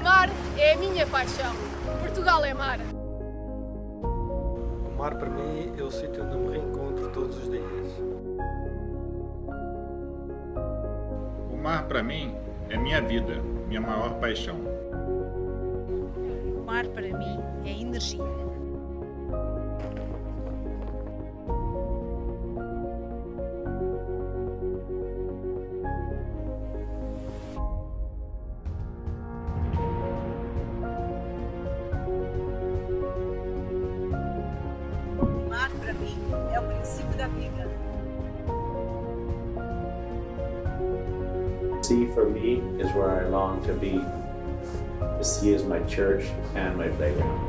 Mar é a minha paixão. Portugal é mar. O mar para mim é o sítio onde me reencontro todos os dias. O mar para mim é minha vida, minha maior paixão. O mar para mim é energia. O mar para mim é o princípio da vida. Sea for me is where I long to be. The sea is my church and my playground.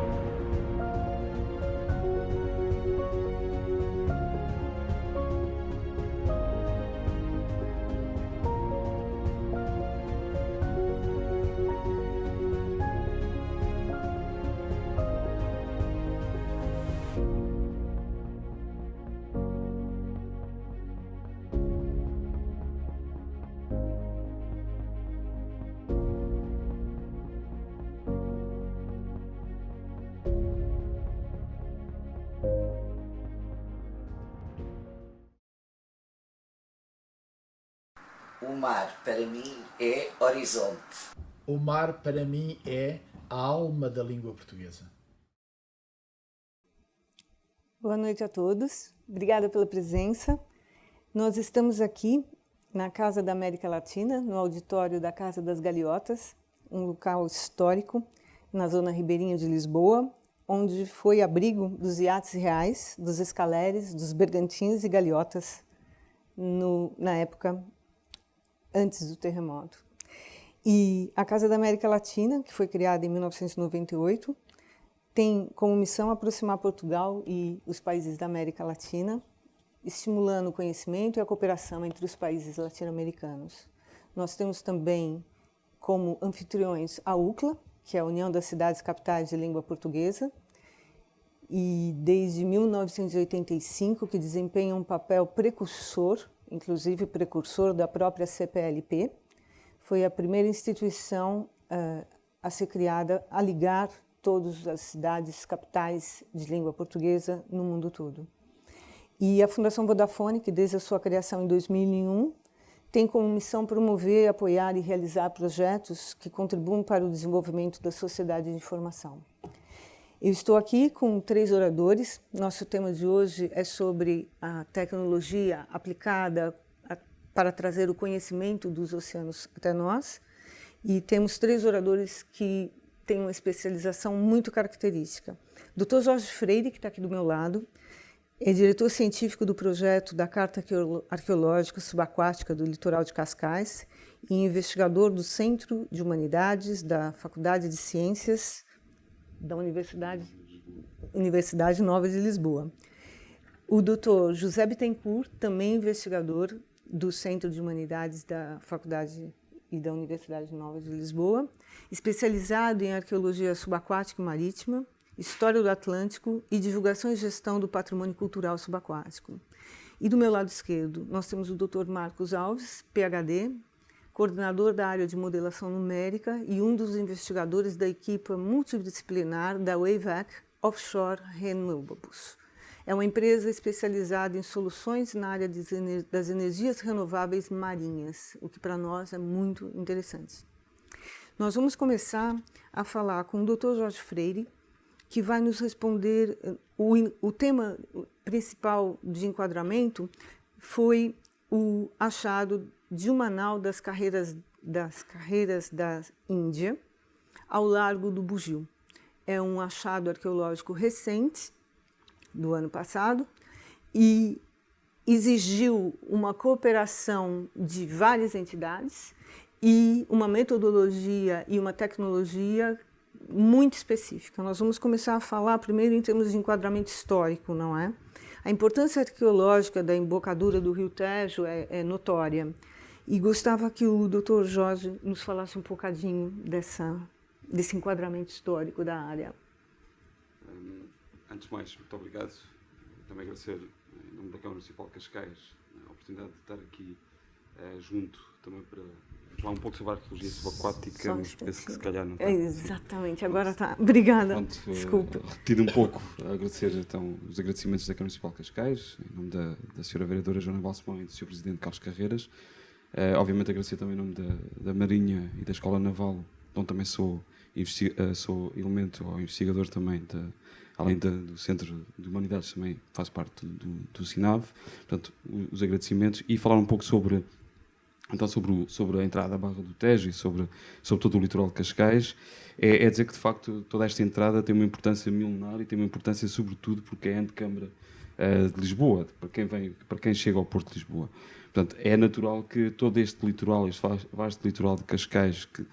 O mar para mim é horizonte. O mar para mim é a alma da língua portuguesa. Boa noite a todos. Obrigada pela presença. Nós estamos aqui na Casa da América Latina, no auditório da Casa das Galiotas, um local histórico na zona ribeirinha de Lisboa, onde foi abrigo dos iates reais, dos escaleres, dos bergantins e galiotas na época antes do terremoto. E a Casa da América Latina, que foi criada em 1998, tem como missão aproximar Portugal e os países da América Latina, estimulando o conhecimento e a cooperação entre os países latino-americanos. Nós temos também como anfitriões a UCLA, que é a União das Cidades Capitais de Língua Portuguesa, e desde 1985 que desempenha um papel precursor, inclusive precursor da própria CPLP. Foi a primeira instituição a ser criada a ligar todas as cidades capitais de língua portuguesa no mundo todo. E a Fundação Vodafone, que desde a sua criação em 2001, tem como missão promover, apoiar e realizar projetos que contribuam para o desenvolvimento da sociedade de informação. Eu estou aqui com 3 oradores. Nosso tema de hoje é sobre a tecnologia aplicada para trazer o conhecimento dos oceanos até nós. E temos 3 oradores que têm uma especialização muito característica. Dr. Jorge Freire, que está aqui do meu lado, é diretor científico do projeto da Carta Arqueológica Subaquática do Litoral de Cascais e investigador do Centro de Humanidades da Faculdade de Ciências da Universidade Nova de Lisboa. O Dr. José Bittencourt, também investigador do Centro de Humanidades da Faculdade e da Universidade Nova de Lisboa, especializado em arqueologia subaquática e marítima, história do Atlântico e divulgação e gestão do patrimônio cultural subaquático. E do meu lado esquerdo, nós temos o Dr. Marcos Alves, PhD, coordenador da área de modelação numérica e um dos investigadores da equipe multidisciplinar da Wavec Offshore Renewables. É uma empresa especializada em soluções na área das energias renováveis marinhas, o que para nós é muito interessante. Nós vamos começar a falar com o Dr. Jorge Freire, que vai nos responder. O tema principal de enquadramento foi o achado de uma nau das carreiras da Índia ao largo do Bugio. É um achado arqueológico recente, do ano passado, e exigiu uma cooperação de várias entidades e uma metodologia e uma tecnologia muito específica. Nós vamos começar a falar primeiro em termos de enquadramento histórico, não é? A importância arqueológica da embocadura do Rio Tejo é notória. E gostava que o Dr. Jorge nos falasse um bocadinho desse enquadramento histórico da área. Antes de mais, muito obrigado. Também agradecer, em nome da Câmara Municipal de Cascais, a oportunidade de estar aqui junto, também para falar um pouco sobre a arqueologia subaquática, mas penso que se calhar não está. Exatamente, agora está. Obrigada. Pronto, Desculpa. repetido um pouco, agradecer então os agradecimentos da Câmara Municipal de Cascais, em nome da Sra. Vereadora Joana Balsemão e do Sr. Presidente Carlos Carreiras. Obviamente agradecer também em nome da Marinha e da Escola Naval, onde também sou elemento ou investigador também, além do Centro de Humanidades, também faço parte do SINAV. Portanto, os agradecimentos e falar um pouco sobre a entrada à Barra do Tejo e sobre todo o litoral de Cascais. É dizer que, de facto, toda esta entrada tem uma importância milenar e tem uma importância, sobretudo, porque é a antecâmara de Lisboa, para quem chega ao Porto de Lisboa. Portanto, é natural que todo este litoral, este vasto litoral de Cascais, que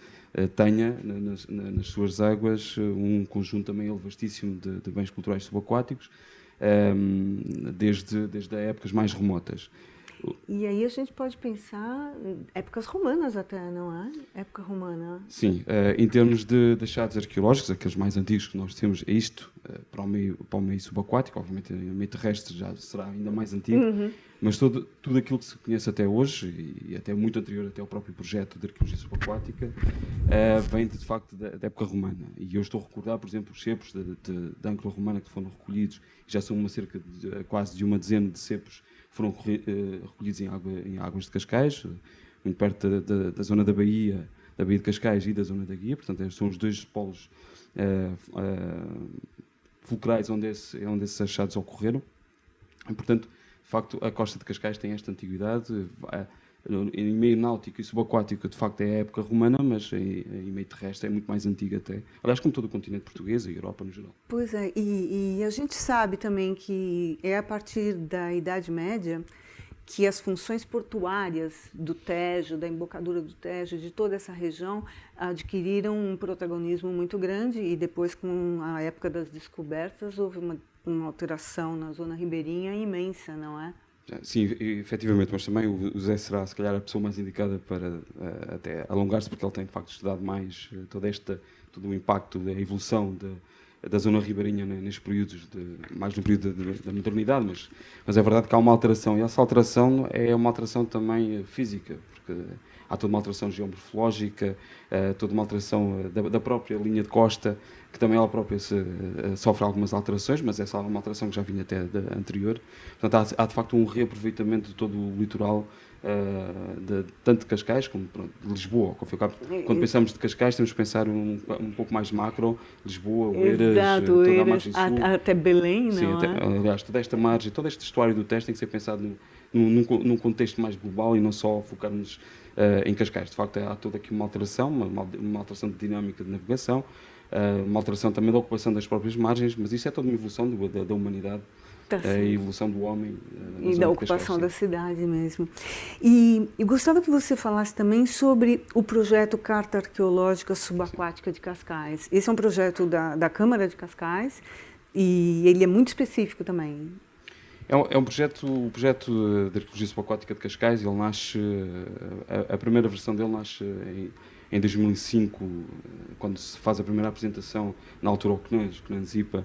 tenha nas suas águas um conjunto também vastíssimo de bens culturais subaquáticos, desde épocas mais remotas. E aí a gente pode pensar épocas romanas até, não é? Época romana. Sim, em termos de achados arqueológicos, aqueles mais antigos que nós temos, é isto, para o meio subaquático, obviamente o meio terrestre já será ainda mais antigo, mas tudo aquilo que se conhece até hoje, e até muito anterior até ao próprio projeto de arqueologia subaquática, vem de facto da época romana. E eu estou a recordar, por exemplo, os cepos da âncora romana que foram recolhidos, já são cerca de quase de uma dezena de cepos foram recolhidos em águas de Cascais, muito perto da zona da Baía de Cascais e da zona da Guia. Portanto, são os dois polos fulcrais onde esses achados ocorreram. E, portanto, de facto, a costa de Cascais tem esta antiguidade. Em meio náutico e subaquático, de facto, é a época romana, mas em meio terrestre é muito mais antiga até. Aliás, como todo o continente português e a Europa no geral. Pois é, e a gente sabe também que é a partir da Idade Média que as funções portuárias do Tejo, da embocadura do Tejo, de toda essa região, adquiriram um protagonismo muito grande e depois, com a época das descobertas, houve uma alteração na zona ribeirinha imensa, não é? Sim, efetivamente, mas também o Zé será, se calhar, a pessoa mais indicada para até alongar-se, porque ele tem, de facto, estudado mais todo o impacto da evolução da zona ribeirinha nestes períodos, mais no período da modernidade, mas é verdade que há uma alteração, e essa alteração é uma alteração também física, porque há toda uma alteração geomorfológica, toda uma alteração da própria linha de costa, que também ela própria sofre algumas alterações, mas essa é uma alteração que já vinha até anterior. Portanto, há de facto um reaproveitamento de todo o litoral, tanto de Cascais como de Lisboa. Quando pensamos de Cascais, temos que pensar um pouco mais macro, Lisboa, Oeiras, toda a margem sul. Até Belém, sim, não é? Aliás, toda esta margem, todo este estuário do Tejo tem que ser pensado num contexto mais global e não só focarmos em Cascais. De facto, há toda aqui uma alteração, uma alteração de dinâmica de navegação, uma alteração também da ocupação das próprias margens, mas isso é toda uma evolução da humanidade, a evolução do homem e da ocupação da cidade mesmo. E gostava que você falasse também sobre o projeto Carta Arqueológica Subaquática de Cascais. Esse é um projeto da Câmara de Cascais e ele é muito específico também. É um projeto, o projeto de arqueologia subaquática de Cascais. Ele nasce, a primeira versão dele nasce em 2005, quando se faz a primeira apresentação, na altura ao CNANS-IPA,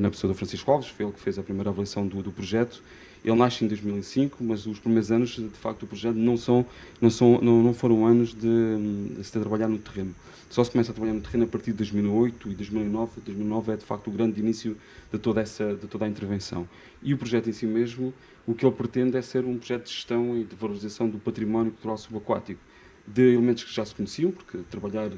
na pessoa do Francisco Alves, foi ele que fez a primeira avaliação do projeto. Ele nasce em 2005, mas os primeiros anos, de facto, do projeto não foram anos de se trabalhar no terreno. Só se começa a trabalhar no terreno a partir de 2008 e 2009. 2009 é, de facto, o grande início de toda a intervenção. E o projeto em si mesmo, o que ele pretende é ser um projeto de gestão e de valorização do património cultural subaquático, de elementos que já se conheciam, porque trabalhar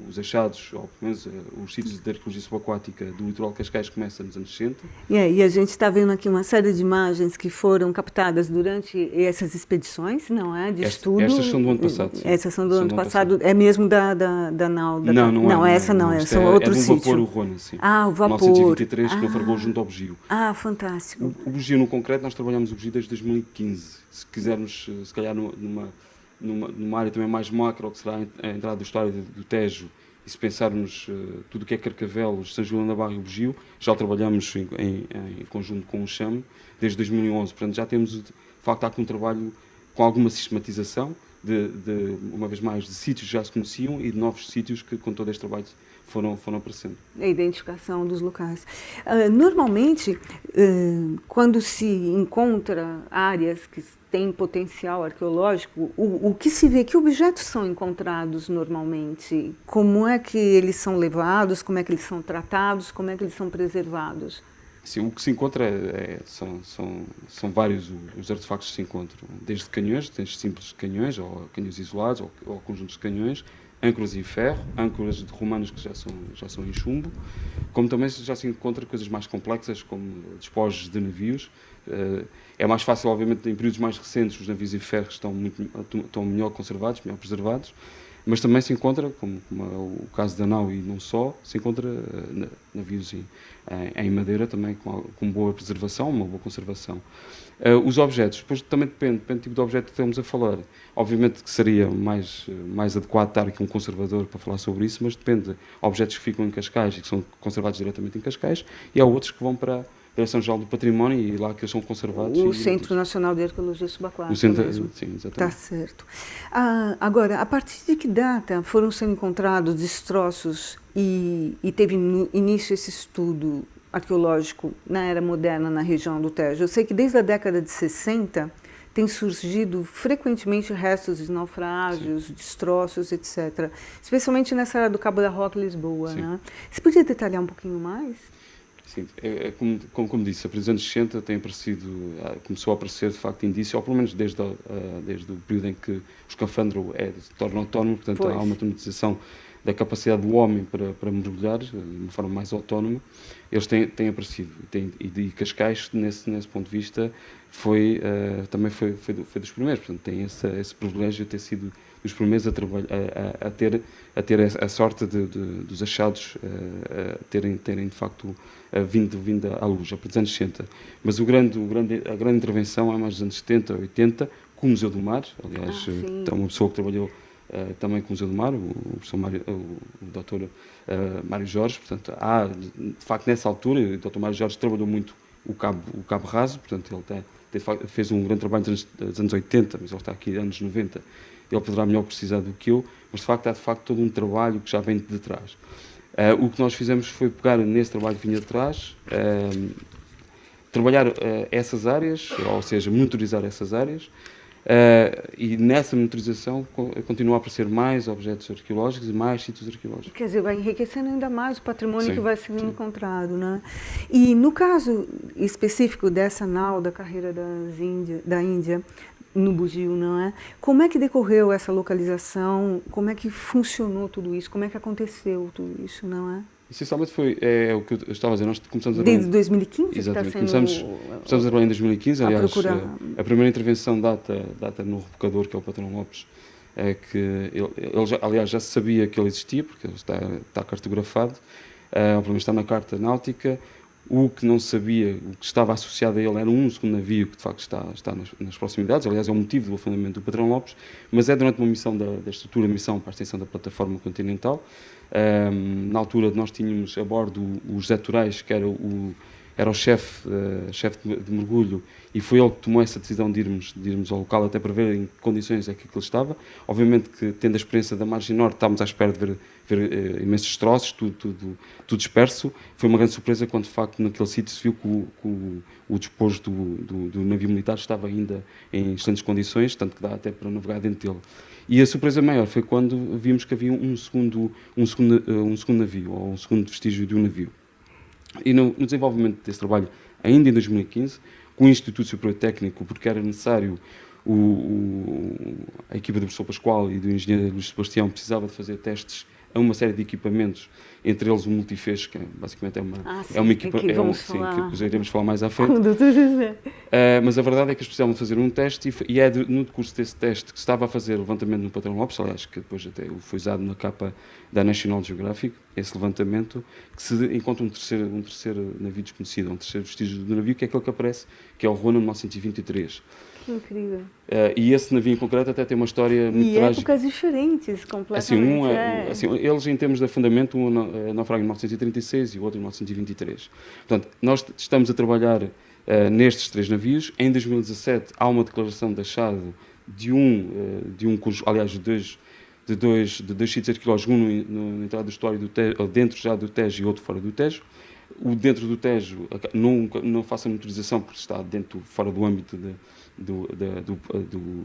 os achados, ou pelo menos os sítios de arqueologia subaquática do litoral de Cascais começa nos anos 60. E a gente está vendo aqui uma série de imagens que foram captadas durante essas expedições, não é? De estudo. Estas são do ano passado. Sim. Essas são do ano passado. É mesmo da nau? Não, essa não. São outros sítios. É do vapor Urrona, sim. Ah, o vapor. 1923, que naufragou junto ao bugio. Ah, fantástico. O bugio, no concreto, nós trabalhamos o bugio desde 2015. Se quisermos, se calhar, numa área também mais macro, que será a entrada do estuário do Tejo e se pensarmos tudo o que é Carcavelos, São João da Barra e o Bugio, já trabalhamos em conjunto com o CHAM desde 2011, portanto já temos de facto aqui um trabalho com alguma sistematização, uma vez mais, de sítios que já se conheciam e de novos sítios que com todo este trabalho foram aparecendo. A identificação dos locais. Normalmente, quando se encontra áreas que têm potencial arqueológico, o que se vê, que objetos são encontrados normalmente? Como é que eles são levados, como é que eles são tratados, como é que eles são preservados? Sim, o que se encontra são vários os artefactos que se encontram, desde canhões, desde simples canhões, ou canhões isolados, ou conjuntos de canhões, âncoras em ferro, âncoras de romanos que já são em chumbo, como também já se encontra coisas mais complexas, como despojos de navios. É mais fácil, obviamente, em períodos mais recentes, os navios em ferro estão melhor conservados, melhor preservados, mas também se encontra, como é o caso da nau e não só, se encontra navios em madeira também com boa preservação, uma boa conservação. Os objetos, depois também depende do tipo de objeto que estamos a falar. Obviamente que seria mais adequado estar aqui um conservador para falar sobre isso, mas depende de objetos que ficam em Cascais e que são conservados diretamente em Cascais, e há outros que vão para a Direção-Geral do Património e lá que eles são conservados. O Centro Nacional de Arqueologia Subaquática. O centro, mesmo. sim, exatamente. Está certo. Agora, a partir de que data foram sendo encontrados destroços e teve início esse estudo arqueológico na era moderna na região do Tejo? Eu sei que desde a década de 60 tem surgido frequentemente restos de naufrágios, destroços, etc. Especialmente nessa área do Cabo da Roca, Lisboa. Né? Você podia detalhar um pouquinho mais? Sim, como disse, a partir dos anos 60 começou a aparecer de facto indício, ou pelo menos desde o período em que o escafandro se torna autónomo, portanto há uma automatização da capacidade do homem para mergulhar de uma forma mais autónoma. Eles têm aparecido, e Cascais, nesse ponto de vista, também foi dos primeiros, portanto tem esse privilégio de ter sido dos primeiros a ter a sorte dos achados terem de facto vindo à luz, a partir dos anos 60. Mas a grande intervenção é mais dos anos 70, 80, com o Museu do Mar. Aliás, uma pessoa que trabalhou também com o Museu do Mar, o Dr. Mário Jorge. Portanto, de facto, nessa altura, o Dr. Mário Jorge trabalhou muito o Cabo Raso, portanto, ele fez um grande trabalho nos anos 80, mas ele está aqui nos anos 90. Ele poderá melhor precisar do que eu, mas de facto há todo um trabalho que já vem de trás. O que nós fizemos foi pegar nesse trabalho que vinha de trás, trabalhar essas áreas, ou seja, monitorizar essas áreas, e nessa monitorização continua a aparecer mais objetos arqueológicos e mais sítios arqueológicos. Quer dizer, vai enriquecendo ainda mais o patrimônio que vai sendo encontrado, né? E no caso específico dessa nau da carreira da Índia, no Bugio, não é? Como é que decorreu essa localização? Como é que funcionou tudo isso? Como é que aconteceu tudo isso, não é? Essencialmente o que eu estava a dizer. Nós começamos a desde 2015? Exatamente. Que está sendo começamos a trabalhar em 2015. Aliás, a primeira intervenção data no rebocador, que é o Patrão Lopes, que ele já se sabia que ele existia, porque ele está cartografado, obviamente está na carta náutica. O que não sabia, o que estava associado a ele era um segundo navio que de facto está nas proximidades, aliás é o motivo do afundamento do Patrão Lopes, mas é durante uma missão da estrutura missão para a extensão da plataforma continental. Na altura nós tínhamos a bordo o José Torais, que era o chefe de mergulho, e foi ele que tomou essa decisão de irmos ao local até para ver em que condições é que ele estava. Obviamente que, tendo a experiência da margem norte, estávamos à espera de ver imensos destroços, tudo disperso. Foi uma grande surpresa quando, de facto, naquele sítio se viu que o despojo do navio militar estava ainda em excelentes condições, tanto que dá até para navegar dentro dele. E a surpresa maior foi quando vimos que havia um segundo navio, ou um segundo vestígio de um navio. E no desenvolvimento desse trabalho, ainda em 2015, com o Instituto Superior Técnico, porque era necessário, a equipa do professor Pascoal e do engenheiro Luís Sebastião precisava de fazer testes a uma série de equipamentos, entre eles o multifez, que basicamente é uma equipa que depois iremos falar mais à frente. Mas a verdade é que eles precisavam de fazer um teste, e é no decurso desse teste que se estava a fazer o levantamento no Patrão Lopes, aliás, que depois até foi usado na capa da National Geographic, esse levantamento, que se encontra um terceiro navio desconhecido, um terceiro vestígio do navio, que é aquele que aparece, que é o Rona 923. Que incrível. E esse navio em concreto até tem uma história muito E trágica. épocas diferentes, completamente. Assim, eles em termos de afundamento, um naufraga em 1936 e o outro em 1923. Portanto, nós estamos a trabalhar nestes 3 navios. Em 2017 há uma declaração de achado de dois sítios arqueológicos, um na entrada do estuário do Tejo, dentro já do Tejo e outro fora do Tejo. O dentro do Tejo não faço a monitorização porque está fora do âmbito do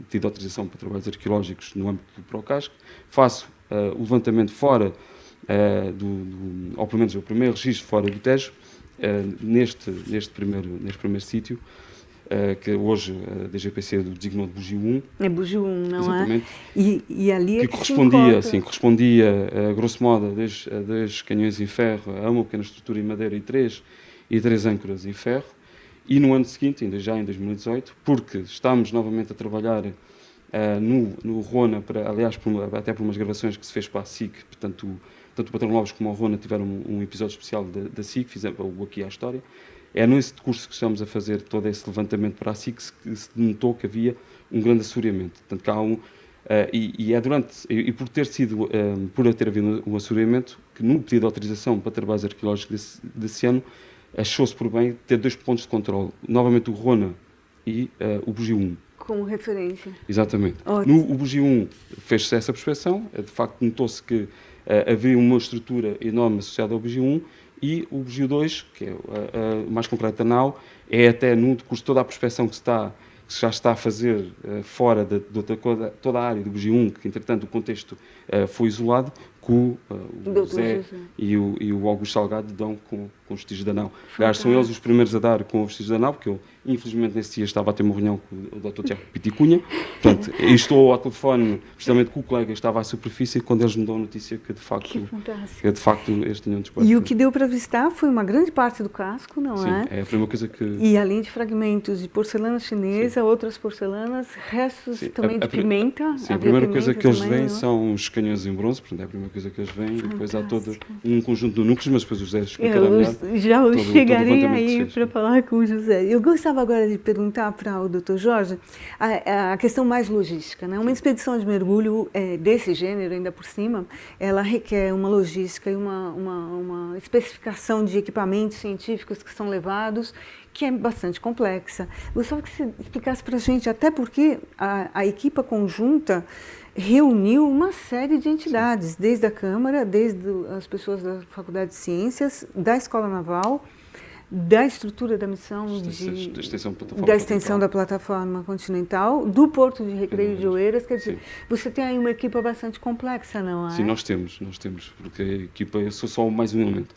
pedido de autorização para trabalhos arqueológicos no âmbito do Procasc. Faço o levantamento fora, ou pelo menos o primeiro registro fora do Tejo, neste primeiro sítio, que hoje a DGPC designou de Bugio 1. É Bugio 1, não exatamente, é? E ali é que correspondia, grosso modo, a 2 canhões em ferro, a uma pequena estrutura em madeira e 3 âncoras em ferro. E no ano seguinte, ainda já em 2018, porque estamos novamente a trabalhar no Rona, aliás, até por umas gravações que se fez para a SIC, portanto, tanto o Patrão Lopes como o Rona tiveram um episódio especial da SIC, fizemos o Aqui à História. É nesse curso que estamos a fazer todo esse levantamento para a SIC que se notou que havia um grande assoreamento. Portanto, que há por ter havido um assoreamento, que no pedido de autorização para trabalhos arqueológicos desse ano, achou-se por bem ter 2 pontos de controle, novamente o Rona e o Bugio 1. Como referência. Exatamente. Ótimo. No Bugio 1 fez-se essa prospeção, de facto notou-se que havia uma estrutura enorme associada ao Bugio 1, e o Bugio 2, que é mais concreto a nau, é até no decurso de toda a prospeção que já está a fazer fora de toda a área do Bugio 1, que entretanto o contexto foi isolado, que o José e o Augusto Salgado dão com os vestígios da nau. Aliás, são eles os primeiros a dar com os vestígios da nau, porque eu, infelizmente, nesse dia estava a ter uma reunião com o Dr. Tiago Piticunha. Portanto, estou ao telefone, precisamente com o colega que estava à superfície, quando eles me dão a notícia que, de facto, eles tinham descoberto. E o que deu para avistar foi uma grande parte do casco, não é? Sim, é a primeira coisa que... E além de fragmentos de porcelana chinesa, outras porcelanas, restos também de pimenta. Sim, a primeira coisa que eles veem são os canhões em bronze, portanto, é a primeira coisa que eles veem, e depois há todo um conjunto de núcleos, mas depois o José explicará melhor. Já chegarei aí para falar com o José. Eu gostava agora de perguntar para o Dr. Jorge a questão mais logística, né? Uma expedição de mergulho desse gênero, ainda por cima, ela requer uma logística e uma especificação de equipamentos científicos que são levados, que é bastante complexa. Gostaria que você explicasse para a gente, até porque a equipa conjunta reuniu uma série de entidades, desde a Câmara, desde as pessoas da Faculdade de Ciências, da Escola Naval, da estrutura da missão, da extensão da plataforma continental, do Porto de Recreio de Oeiras. Quer dizer, você tem aí uma equipa bastante complexa, não é? Sim, nós temos, porque a equipa, eu sou só mais um elemento.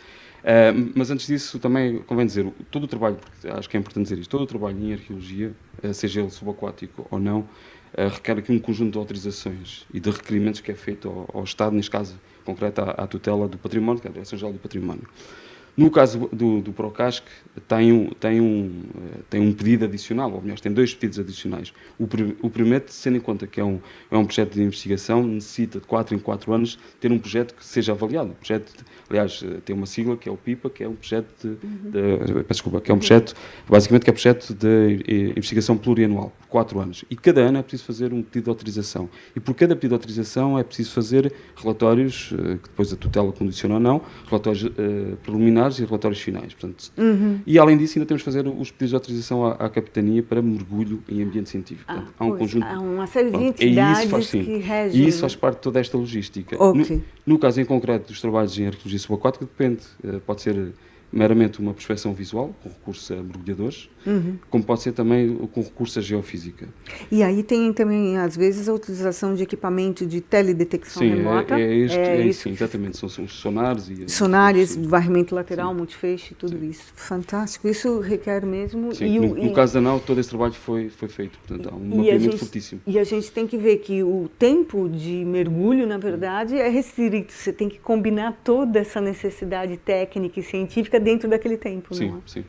Mas antes disso, também convém dizer, todo o trabalho, porque acho que é importante dizer isto, todo o trabalho em arqueologia, seja ele subaquático ou não, requer aqui um conjunto de autorizações e de requerimentos que é feito ao Estado, neste caso concreto à tutela do património, que é a Direção-Geral do Património. No caso do Procasc, tem um pedido adicional, ou melhor, tem 2 pedidos adicionais. O primeiro, tendo em conta que é um projeto de investigação, necessita de 4 em 4 anos ter um projeto que seja avaliado. O projeto, aliás, tem uma sigla que é o PIPA, que é um projeto basicamente que é um projeto de investigação plurianual, por 4 anos. E cada ano é preciso fazer um pedido de autorização. E por cada pedido de autorização é preciso fazer relatórios, que depois a tutela condiciona ou não, relatórios preliminares e relatórios finais. Portanto, e além disso ainda temos que fazer os pedidos de autorização à capitania para mergulho em ambiente científico. Portanto, há um conjunto, há uma série de entidades que regem. E isso faz parte de toda esta logística. No caso em concreto dos trabalhos em arqueologia subaquática, depende, pode ser meramente uma prospeção visual, com recurso a mergulhadores, como pode ser também com recurso a geofísica. E aí tem também, às vezes, a utilização de equipamento de teledetecção remota. Sim, exatamente, são os sonares. Sonares, varrimento lateral, multifeixe, tudo isso. Fantástico, isso requer mesmo... Sim, no caso da nau, todo esse trabalho foi feito, portanto, há um mapeamento fortíssimo. E a gente tem que ver que o tempo de mergulho, na verdade, é restrito. Você tem que combinar toda essa necessidade técnica e científica dentro daquele tempo, não é? Sim.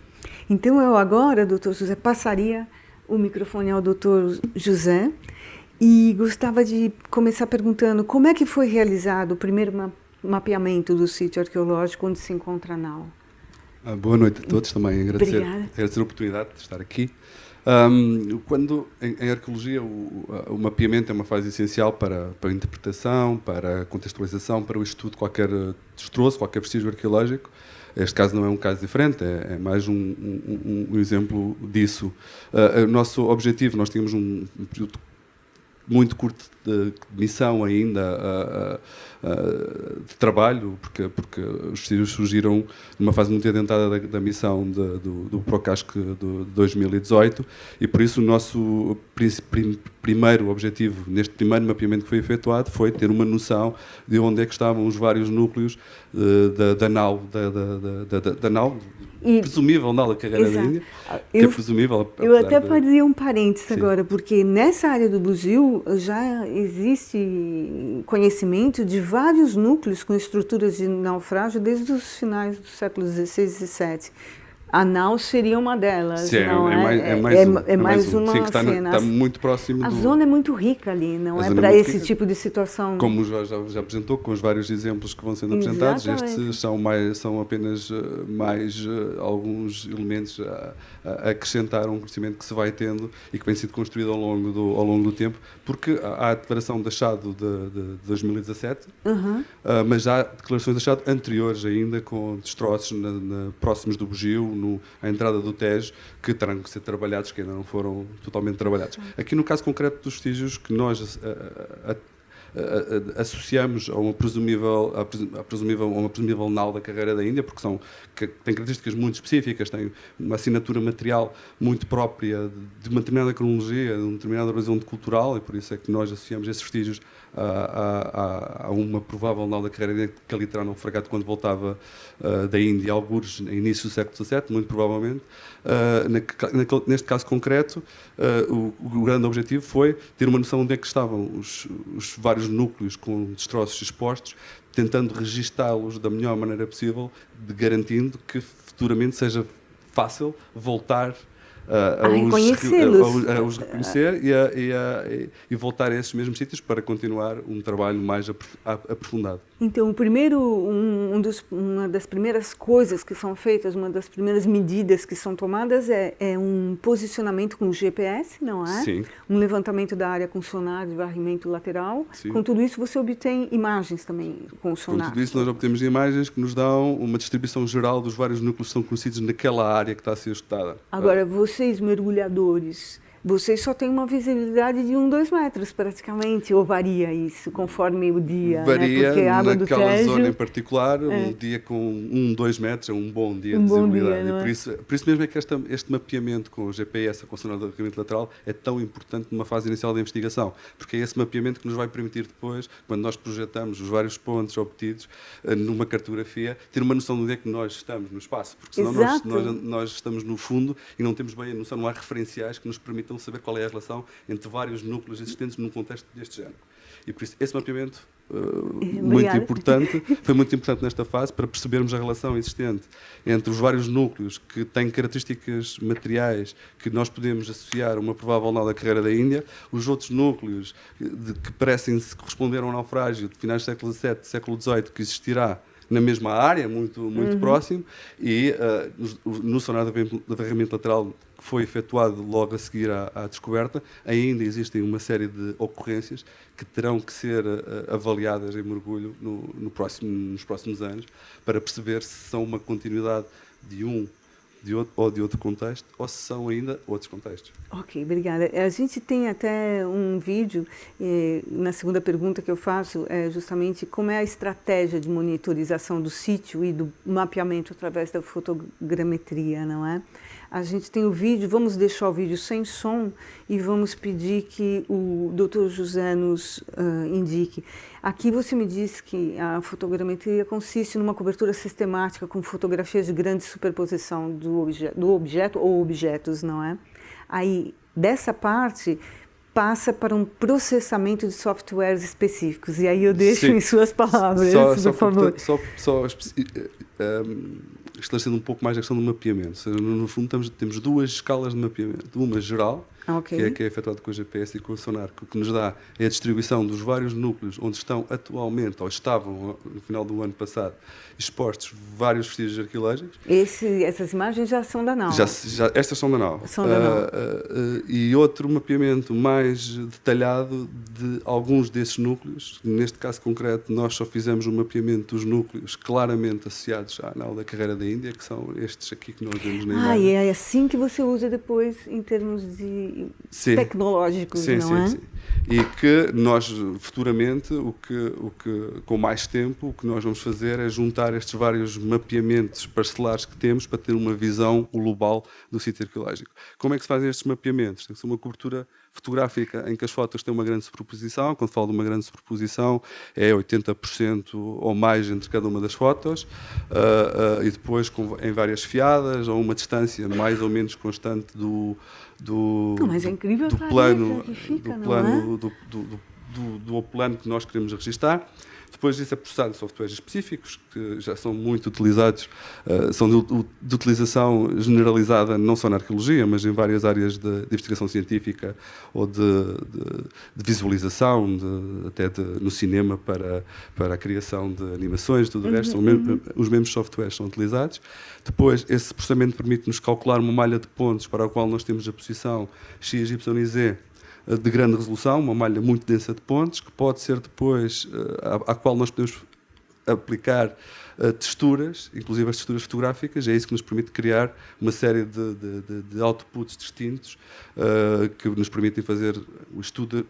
Então, eu agora, doutor José, passaria o microfone ao doutor José e gostava de começar perguntando como é que foi realizado o primeiro mapeamento do sítio arqueológico onde se encontra a nau. Boa noite a todos, também agradecer Obrigada. a oportunidade de estar aqui. Quando em arqueologia o mapeamento é uma fase essencial para a interpretação, para a contextualização, para o estudo de qualquer destroço, qualquer vestígio arqueológico. Este caso não é um caso diferente, é mais um exemplo disso. O nosso objetivo, nós tínhamos um período muito curto de missão ainda, de trabalho, porque os vestígios surgiram numa fase muito adiantada da missão do Procasc de 2018, e por isso o nosso primeiro objetivo neste primeiro mapeamento que foi efetuado foi ter uma noção de onde é que estavam os vários núcleos da nau, presumível nau da carreira da Índia, que é presumível. Eu até faria um parênteses agora, porque nessa área do bugio já existe conhecimento de vários núcleos com estruturas de naufrágio desde os finais do século XVI e XVII. A nau seria uma delas. Sim, não é mais uma sim, que está cena. muito próximo a zona é muito rica ali, não é? Para esse tipo de situação. Como já apresentou, com os vários exemplos que vão sendo apresentados, estes são apenas mais alguns elementos a acrescentar um conhecimento que se vai tendo e que vem sido construído ao longo do tempo, porque há a declaração de achado de 2017, mas já há declarações de achado anteriores ainda, com destroços próximos do bugio, à entrada do Tejo, que terão que ser trabalhados, que ainda não foram totalmente trabalhados. Aqui no caso concreto dos vestígios que nós associamos a uma presumível nau da carreira da Índia, porque têm características muito específicas, têm uma assinatura material muito própria de uma determinada cronologia, de um determinado horizonte cultural, e por isso é que nós associamos esses vestígios a uma provável nau da carreira da Índia, que ali terá naufragado quando voltava da Índia, algures no início do século XVII, muito provavelmente. Neste caso concreto, o grande objetivo foi ter uma noção de onde é que estavam os vários núcleos com destroços expostos, tentando registá-los da melhor maneira possível, garantindo que futuramente seja fácil voltar a os reconhecer e voltar a esses mesmos sítios para continuar um trabalho mais aprofundado. Então, uma das primeiras coisas que são feitas, uma das primeiras medidas que são tomadas é um posicionamento com GPS, não é? Sim. Um levantamento da área com sonar de varrimento lateral. Sim. Com tudo isso, você obtém imagens também com sonar. Com tudo isso, nós obtemos imagens que nos dão uma distribuição geral dos vários núcleos que são conhecidos naquela área que está a ser estudada. Agora, vocês, mergulhadores, vocês só têm uma visibilidade de 2 metros praticamente, ou varia isso conforme o dia? Varia, né? Porque a água naquela do Tejo, zona em particular, um dia com 2 metros é um bom dia de visibilidade. Dia, e por isso mesmo é que este mapeamento com o GPS, com o sonar de varrimento lateral, é tão importante numa fase inicial da investigação, porque é esse mapeamento que nos vai permitir depois, quando nós projetamos os vários pontos obtidos numa cartografia, ter uma noção de onde é que nós estamos no espaço, porque senão nós estamos no fundo e não temos bem a noção, não há referenciais que nos permitam saber qual é a relação entre vários núcleos existentes num contexto deste género. E por isso esse mapeamento foi muito importante nesta fase para percebermos a relação existente entre os vários núcleos que têm características materiais que nós podemos associar a uma provável nau da carreira da Índia, os outros núcleos que parecem se corresponder a um naufrágio de finais do século XVII, século XVIII, que existirá na mesma área, muito próximo, e no sonar de varrimento lateral que foi efetuado logo a seguir à descoberta, ainda existem uma série de ocorrências que terão que ser avaliadas em mergulho nos próximos anos, para perceber se são uma continuidade de outro contexto, ou se são ainda outros contextos. Ok, obrigada. A gente tem até um vídeo, na segunda pergunta que eu faço, é justamente como é a estratégia de monitorização do sítio e do mapeamento através da fotogrametria, não é? A gente tem o vídeo, vamos deixar o vídeo sem som e vamos pedir que o Dr. José nos indique. Aqui você me disse que a fotogrametria consiste numa cobertura sistemática com fotografias de grande superposição do objeto ou objetos, não é? Aí, dessa parte, passa para um processamento de softwares específicos. E aí eu deixo em suas palavras, por favor. Esclarecendo um pouco mais a questão do mapeamento. No fundo, temos 2 escalas de mapeamento. Uma geral, Ok. que é efetuado com o GPS e com o sonar, que o que nos dá é a distribuição dos vários núcleos onde estão atualmente, ou estavam no final do ano passado, expostos vários vestígios arqueológicos. Essas imagens já são da NAU? Estas são da NAU. São da NAU. E outro mapeamento mais detalhado de alguns desses núcleos. Neste caso concreto, nós só fizemos um mapeamento dos núcleos claramente associados à NAU da Carreira da Índia, que são estes aqui que nós vemos na imagem. E é assim que você usa depois em termos de tecnológicos, não é? Sim. E que nós, futuramente, com mais tempo, o que nós vamos fazer é juntar estes vários mapeamentos parcelares que temos para ter uma visão global do sítio arqueológico. Como é que se fazem estes mapeamentos? Tem que ser uma cobertura fotográfica em que as fotos têm uma grande superposição. Quando falo de uma grande superposição, é 80% ou mais entre cada uma das fotos, e depois em várias fiadas, ou uma distância mais ou menos constante do mas é incrível do a plano, tarefa que fica, do não é? plano do plano que nós queremos registrar. Depois disso é processado em softwares específicos, que já são muito utilizados, são de utilização generalizada não só na arqueologia, mas em várias áreas de investigação científica ou de visualização, até no cinema para a criação de animações, tudo o resto. Os mesmos softwares são utilizados. Depois, esse processamento permite-nos calcular uma malha de pontos para a qual nós temos a posição X, Y e Z, de grande resolução, uma malha muito densa de pontos, que pode ser depois, à qual nós podemos aplicar texturas, inclusive as texturas fotográficas. É isso que nos permite criar uma série de outputs distintos, que nos permitem fazer o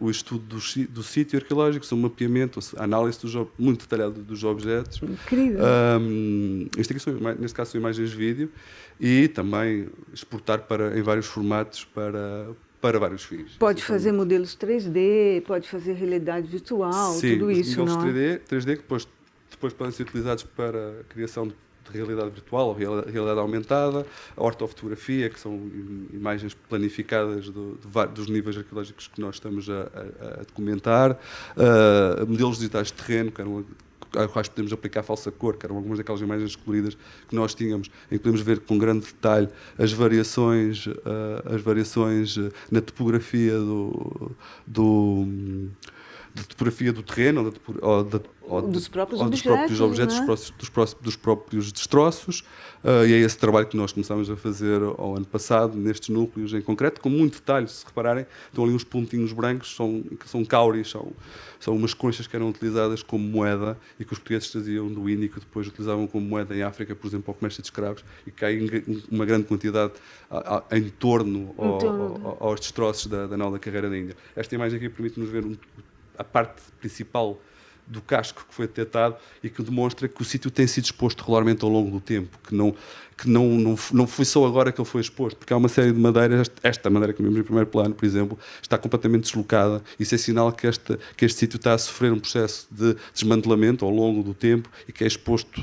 estudo do sítio arqueológico, um mapeamento, a análise muito detalhada dos objetos. Incrível. Isto aqui neste caso são imagens de vídeo, e também exportar em vários formatos para vários fins. Pode fazer modelos 3D, pode fazer realidade virtual, sim, tudo isso, não é? 3D que depois podem ser utilizados para a criação de realidade virtual ou realidade aumentada, a ortofotografia, que são imagens planificadas dos níveis arqueológicos que nós estamos a documentar, modelos digitais de terreno, a quais podemos aplicar falsa cor, que eram algumas daquelas imagens coloridas que nós tínhamos, em que podemos ver com grande detalhe as variações na topografia da topografia do terreno dos próprios objetos, dos próprios destroços, e é esse trabalho que nós começámos a fazer ao ano passado, nestes núcleos em concreto, com muito detalhe. Se repararem, estão ali uns pontinhos brancos, que são cauris, são umas conchas que eram utilizadas como moeda e que os portugueses traziam do Índico, depois utilizavam como moeda em África, por exemplo, ao comércio de escravos, e que há uma grande quantidade em torno aos destroços da NAU da Carreira da Índia. Esta imagem aqui permite-nos ver a parte principal do casco que foi detectado e que demonstra que o sítio tem sido exposto regularmente ao longo do tempo, que não foi só agora que ele foi exposto, porque há uma série de madeiras, esta madeira que vemos em primeiro plano, por exemplo, está completamente deslocada. Isso é sinal que este sítio está a sofrer um processo de desmantelamento ao longo do tempo e que é exposto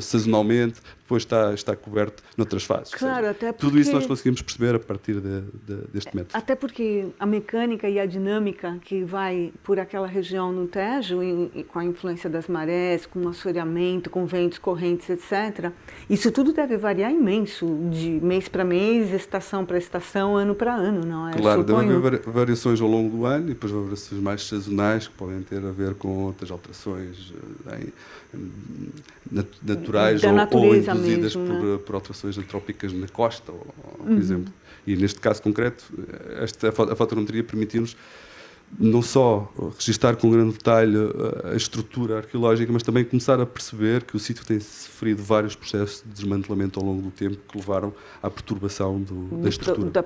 sazonalmente, depois está coberto noutras fases. Claro, até porque... Tudo isso nós conseguimos perceber a partir deste método. Até porque a mecânica e a dinâmica que vai por aquela região no Tejo, e com a influência das marés, com o assoreamento, com ventos, correntes, etc., isso tudo deve variar imenso, de mês para mês, estação para estação, ano para ano, não é? Claro, deve haver variações ao longo do ano, e depois variações mais sazonais, que podem ter a ver com outras alterações naturais ou induzidas mesmo, por alterações antrópicas na costa, por exemplo. E neste caso concreto, a fotogrametria permitiu-nos não só registar com grande detalhe a estrutura arqueológica, mas também começar a perceber que o sítio tem sofrido vários processos de desmantelamento ao longo do tempo que levaram à perturbação da estrutura. Do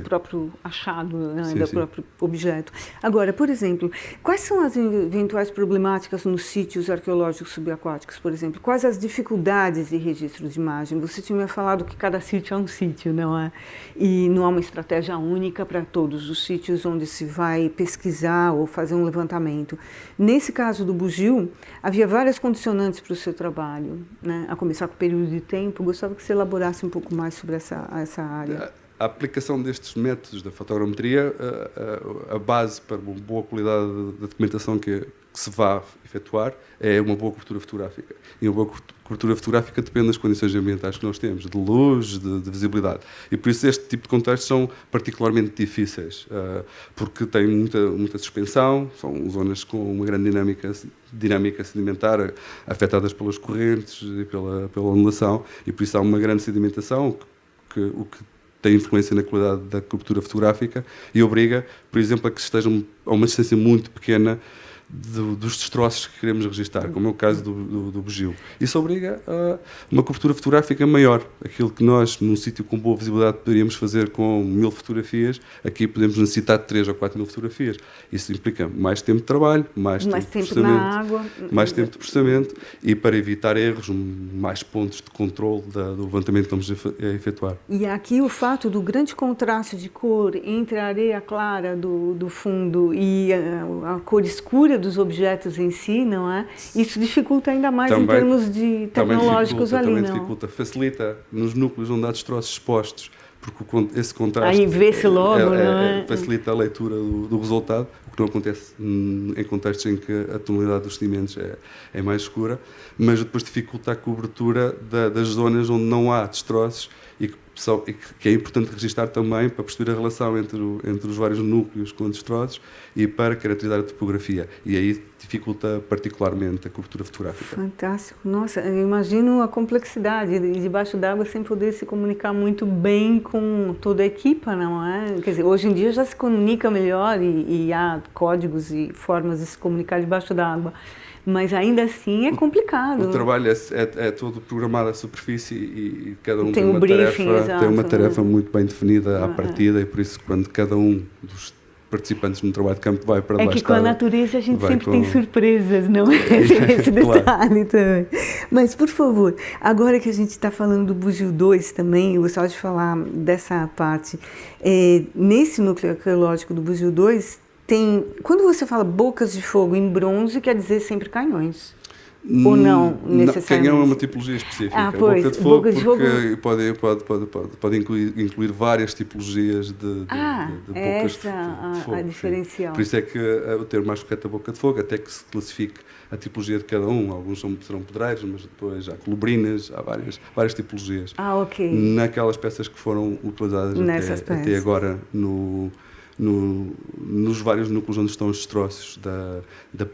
próprio achado, né, do próprio objeto. Agora, por exemplo, quais são as eventuais problemáticas nos sítios arqueológicos subaquáticos, por exemplo? Quais as dificuldades de registro de imagem? Você tinha falado que cada sítio é um sítio, não é? E não há uma estratégia única para todos os sítios onde se vai pesquisar ou fazer um levantamento. Nesse caso do bugio, havia várias condicionantes para o seu trabalho, né? A começar com o período de tempo. Gostava que você elaborasse um pouco mais sobre essa área. A aplicação destes métodos da fotogrametria, a base para uma boa qualidade da documentação que que se vá efetuar é uma boa cobertura fotográfica. E uma boa cobertura fotográfica depende das condições ambientais que nós temos, de luz, de visibilidade. E por isso este tipo de contextos são particularmente difíceis, porque têm muita suspensão, são zonas com uma grande dinâmica sedimentar, afetadas pelas correntes e pela ondulação, e por isso há uma grande sedimentação, o que tem influência na qualidade da cobertura fotográfica e obriga, por exemplo, a que estejam a uma distância muito pequena dos destroços que queremos registar, como é o caso do bugio. Isso obriga a uma cobertura fotográfica maior. Aquilo que nós, num sítio com boa visibilidade, poderíamos fazer com 1000 fotografias, aqui podemos necessitar de 3 ou 4 mil fotografias. Isso implica mais tempo de trabalho, mais tempo de processamento, na água, mais tempo de processamento e, para evitar erros, mais pontos de controle do levantamento que estamos a efetuar. E aqui o fato do grande contraste de cor entre a areia clara do fundo e a cor escura dos objetos em si, não é? Isso dificulta ainda mais em termos de tecnológicos ali, não? Também dificulta, facilita nos núcleos onde há destroços expostos, porque esse contraste aí vê-se logo, não é? Facilita a leitura do resultado, o que não acontece em contextos em que a tonalidade dos sedimentos é mais escura, mas depois dificulta a cobertura das zonas onde não há destroços e que é importante registar também para perceber a relação entre os vários núcleos com destroços e para caracterizar a topografia. E aí dificulta particularmente a cobertura fotográfica. Fantástico. Nossa, eu imagino a complexidade de debaixo d'água sem poder se comunicar muito bem com toda a equipa, não é? Quer dizer, hoje em dia já se comunica melhor e há códigos e formas de se comunicar debaixo d'água. Mas ainda assim é complicado. O trabalho é todo programado à superfície e cada um tem uma tarefa muito bem definida à partida, e por isso quando cada um dos participantes no trabalho de campo vai para debaixo d'água... É que com a natureza a gente sempre tem surpresas, não é? Esse detalhe também. Mas, por favor, agora que a gente está falando do bugio 2 também, eu gostaria de falar dessa parte. Nesse núcleo arqueológico do bugio 2, quando você fala bocas de fogo em bronze, quer dizer sempre canhões? Ou não, necessariamente? Canhão é uma tipologia específica. Pois, boca de fogo porque pode incluir várias tipologias de bocas de fogo. A diferencial. Por isso é que o termo mais correto é boca de fogo, até que se classifique a tipologia de cada um. Alguns serão pedreiros, mas depois há colubrinas, há várias tipologias. Ok. Naquelas peças que foram utilizadas até agora nos vários núcleos onde estão os destroços da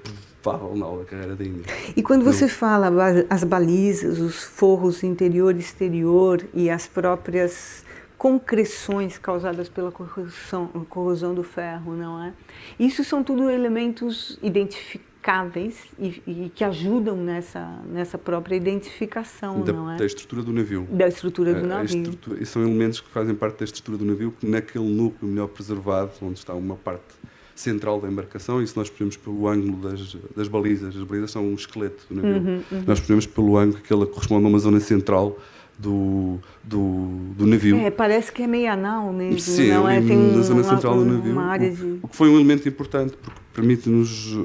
provável nova carreira da Índia. E quando você fala as balizas, os forros interior e exterior e as próprias concreções causadas pela corrosão do ferro, não é? Isso são tudo elementos identificáveis e que ajudam nessa própria identificação, não é? Da estrutura do navio. Da estrutura do navio. E são elementos que fazem parte da estrutura do navio, que naquele núcleo melhor preservado, onde está uma parte central da embarcação, e se nós percebemos pelo ângulo das balizas, as balizas são um esqueleto do navio, nós percebemos pelo ângulo que ela corresponde a uma zona central do navio. Parece que é meio anal mesmo, sim, não é? Tem na zona central do navio, o que foi um elemento importante, porque permite-nos,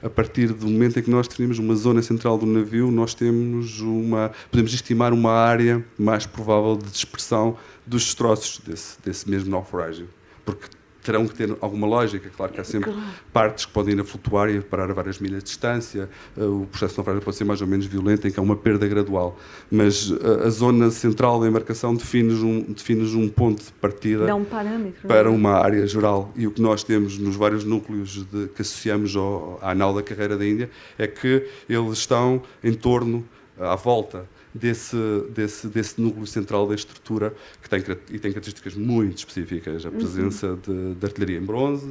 a partir do momento em que nós definimos uma zona central do navio, nós podemos estimar uma área mais provável de dispersão dos destroços desse mesmo naufrágio, porque terão que ter alguma lógica. Claro que há sempre partes que podem ir a flutuar e a parar a várias milhas de distância. O processo de naufrágio pode ser mais ou menos violento, em que há uma perda gradual. Mas a zona central da embarcação define-nos um ponto de partida. Dá um parâmetro para uma área geral. E o que nós temos nos vários núcleos que associamos à anal da carreira da Índia é que eles estão em torno, à volta desse núcleo central da estrutura, que tem características muito específicas. A presença de artilharia em bronze,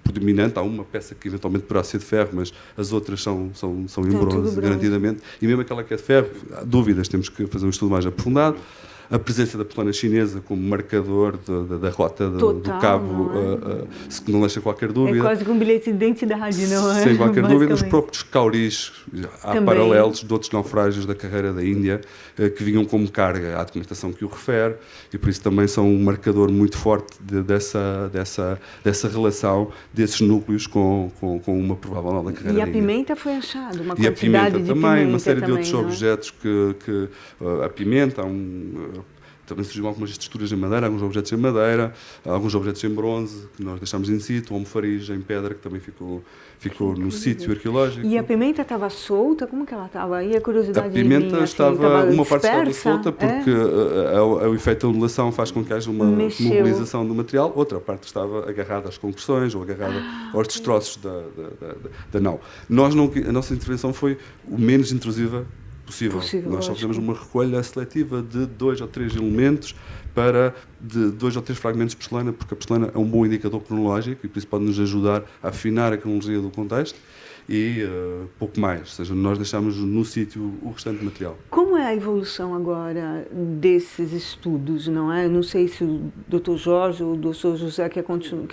predominante. Há uma peça que eventualmente poderá ser de ferro, mas as outras são em bronze, garantidamente. E mesmo aquela que é de ferro, há dúvidas, temos que fazer um estudo mais aprofundado. A presença da plana chinesa como marcador da rota do cabo, se não deixa qualquer dúvida. É quase que um bilhete de identidade, não é? Sem qualquer dúvida. Os próprios cauris, há paralelos de outros naufrágios da carreira da Índia que vinham como carga. Há documentação que o refere e por isso também são um marcador muito forte dessa relação desses núcleos com uma provável nova carreira da Índia. E a pimenta foi achada, uma quantidade de pimenta também, uma série também, de outros objetos que a pimenta, também surgiram algumas estruturas em madeira, alguns objetos em madeira, alguns objetos em bronze, que nós deixámos in situ, um faris em pedra, que também ficou no sítio arqueológico. E a pimenta estava solta? Como que ela estava? E a curiosidade A pimenta de mim, estava, assim, uma parte estava dispersa? solta, porque o efeito da ondulação faz com que haja uma mobilização do material, outra parte estava agarrada às concussões ou agarrada aos destroços da nau. A nossa intervenção foi o menos intrusiva possível. Nós só fizemos uma recolha seletiva de 2 ou 3 elementos de 2 ou 3 fragmentos de porcelana, porque a porcelana é um bom indicador cronológico e por isso pode nos ajudar a afinar a cronologia do contexto e pouco mais, ou seja, nós deixamos no sítio o restante material. Como é a evolução agora desses estudos, não é? Não sei se o Dr. Jorge ou o Dr. José quer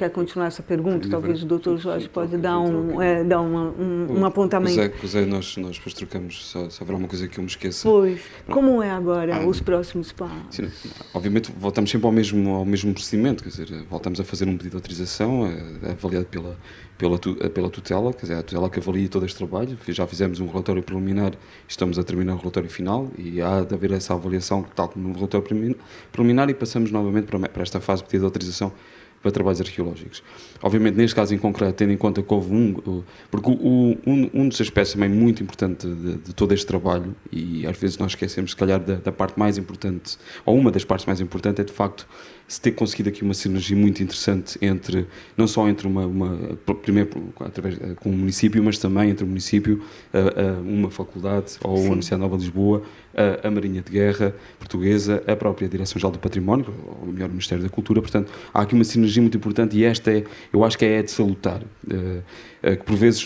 continuar essa pergunta, talvez o Dr. Jorge pode dar um apontamento. José, nós depois trocamos, se haverá uma coisa que eu me esqueça. Pois, como é agora os próximos passos? Sim, obviamente voltamos sempre ao mesmo procedimento, quer dizer, voltamos a fazer um pedido de autorização, avaliado pela tutela, quer dizer, a tutela que avalia todo este trabalho. Já fizemos um relatório preliminar, estamos a terminar o relatório final e há de haver essa avaliação tal como no relatório preliminar e passamos novamente para esta fase de pedido de autorização para trabalhos arqueológicos. Obviamente, neste caso em concreto, tendo em conta que houve porque um dos aspectos também muito importante de todo este trabalho, e às vezes nós esquecemos, se calhar, da parte mais importante, ou uma das partes mais importantes, é de facto se ter conseguido aqui uma sinergia muito interessante não só entre primeiro com o município, mas também entre o município, uma faculdade, ou a Universidade Nova de Lisboa, a Marinha de Guerra Portuguesa, a própria Direção-Geral do Património, ou melhor, o Ministério da Cultura. Portanto, há aqui uma sinergia muito importante e eu acho que é de salutar. Que por vezes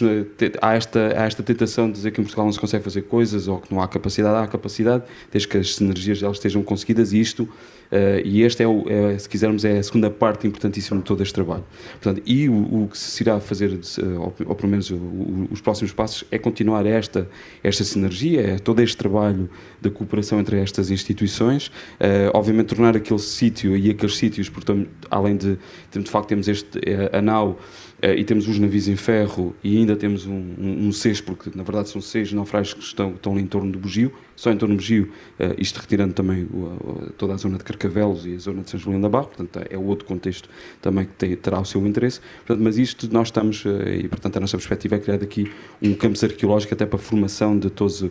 há esta tentação de dizer que em Portugal não se consegue fazer coisas ou que não há capacidade. Há capacidade, desde que as sinergias delas estejam conseguidas, e este se quisermos, é a segunda parte importantíssima de todo este trabalho. Portanto, e o que se irá fazer, ou pelo menos os próximos passos, é continuar esta sinergia, é todo este trabalho de cooperação entre estas instituições, obviamente tornar aquele sítio e aqueles sítios, porque além de facto temos a nau, e temos os navios em ferro e ainda temos um 6, porque na verdade são 6 naufrágios que estão ali em torno do Bugio, só em torno do Bugio, isto retirando também toda a zona de Carcavelos e a zona de São Julião da Barra, portanto é outro contexto também que terá o seu interesse. Portanto, mas isto nós estamos, e portanto a nossa perspectiva é criar aqui um campus arqueológico até para a formação de todos do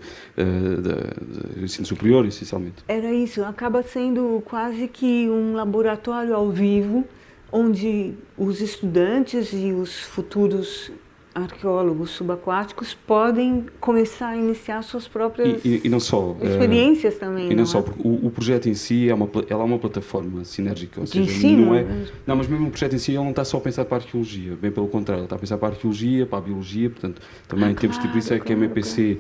ensino superior, essencialmente. Era isso, acaba sendo quase que um laboratório ao vivo, onde os estudantes e os futuros arqueólogos subaquáticos podem começar a iniciar suas próprias e não só, experiências também. E não só, porque o projeto em si ela é uma plataforma sinérgica, ou seja, ensino, não, mas mesmo o projeto em si ele não está só a pensar para a arqueologia, bem pelo contrário, ele está a pensar para a arqueologia, para a biologia, portanto também temos tipo isso, é que a MPC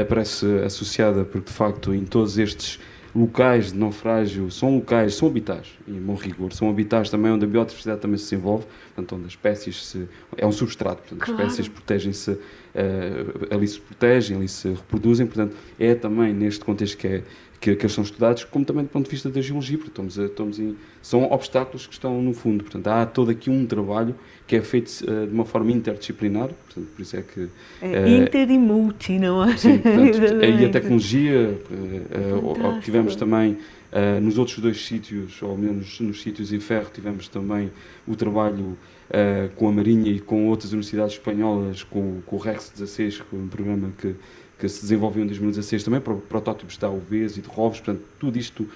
aparece associada, porque de facto em todos estes locais de naufrágio são habitats, em bom rigor, são habitats também onde a biodiversidade também se desenvolve, portanto, onde as espécies é um substrato, portanto, as espécies protegem-se, ali se protegem, ali se reproduzem, portanto, é também neste contexto que eles são estudados, como também do ponto de vista da geologia, porque são obstáculos que estão no fundo, portanto, há todo aqui um trabalho que é feito de uma forma interdisciplinar, portanto, por isso é que... inter e multi, não é? Sim, portanto, e a tecnologia, tivemos também, nos outros 2 sítios, ou menos nos sítios em ferro, tivemos também o trabalho com a Marinha e com outras universidades espanholas, com o REX 16, que é um programa que se desenvolveu em 2016 também, para protótipos de AUVs e de ROVs, portanto, tudo isto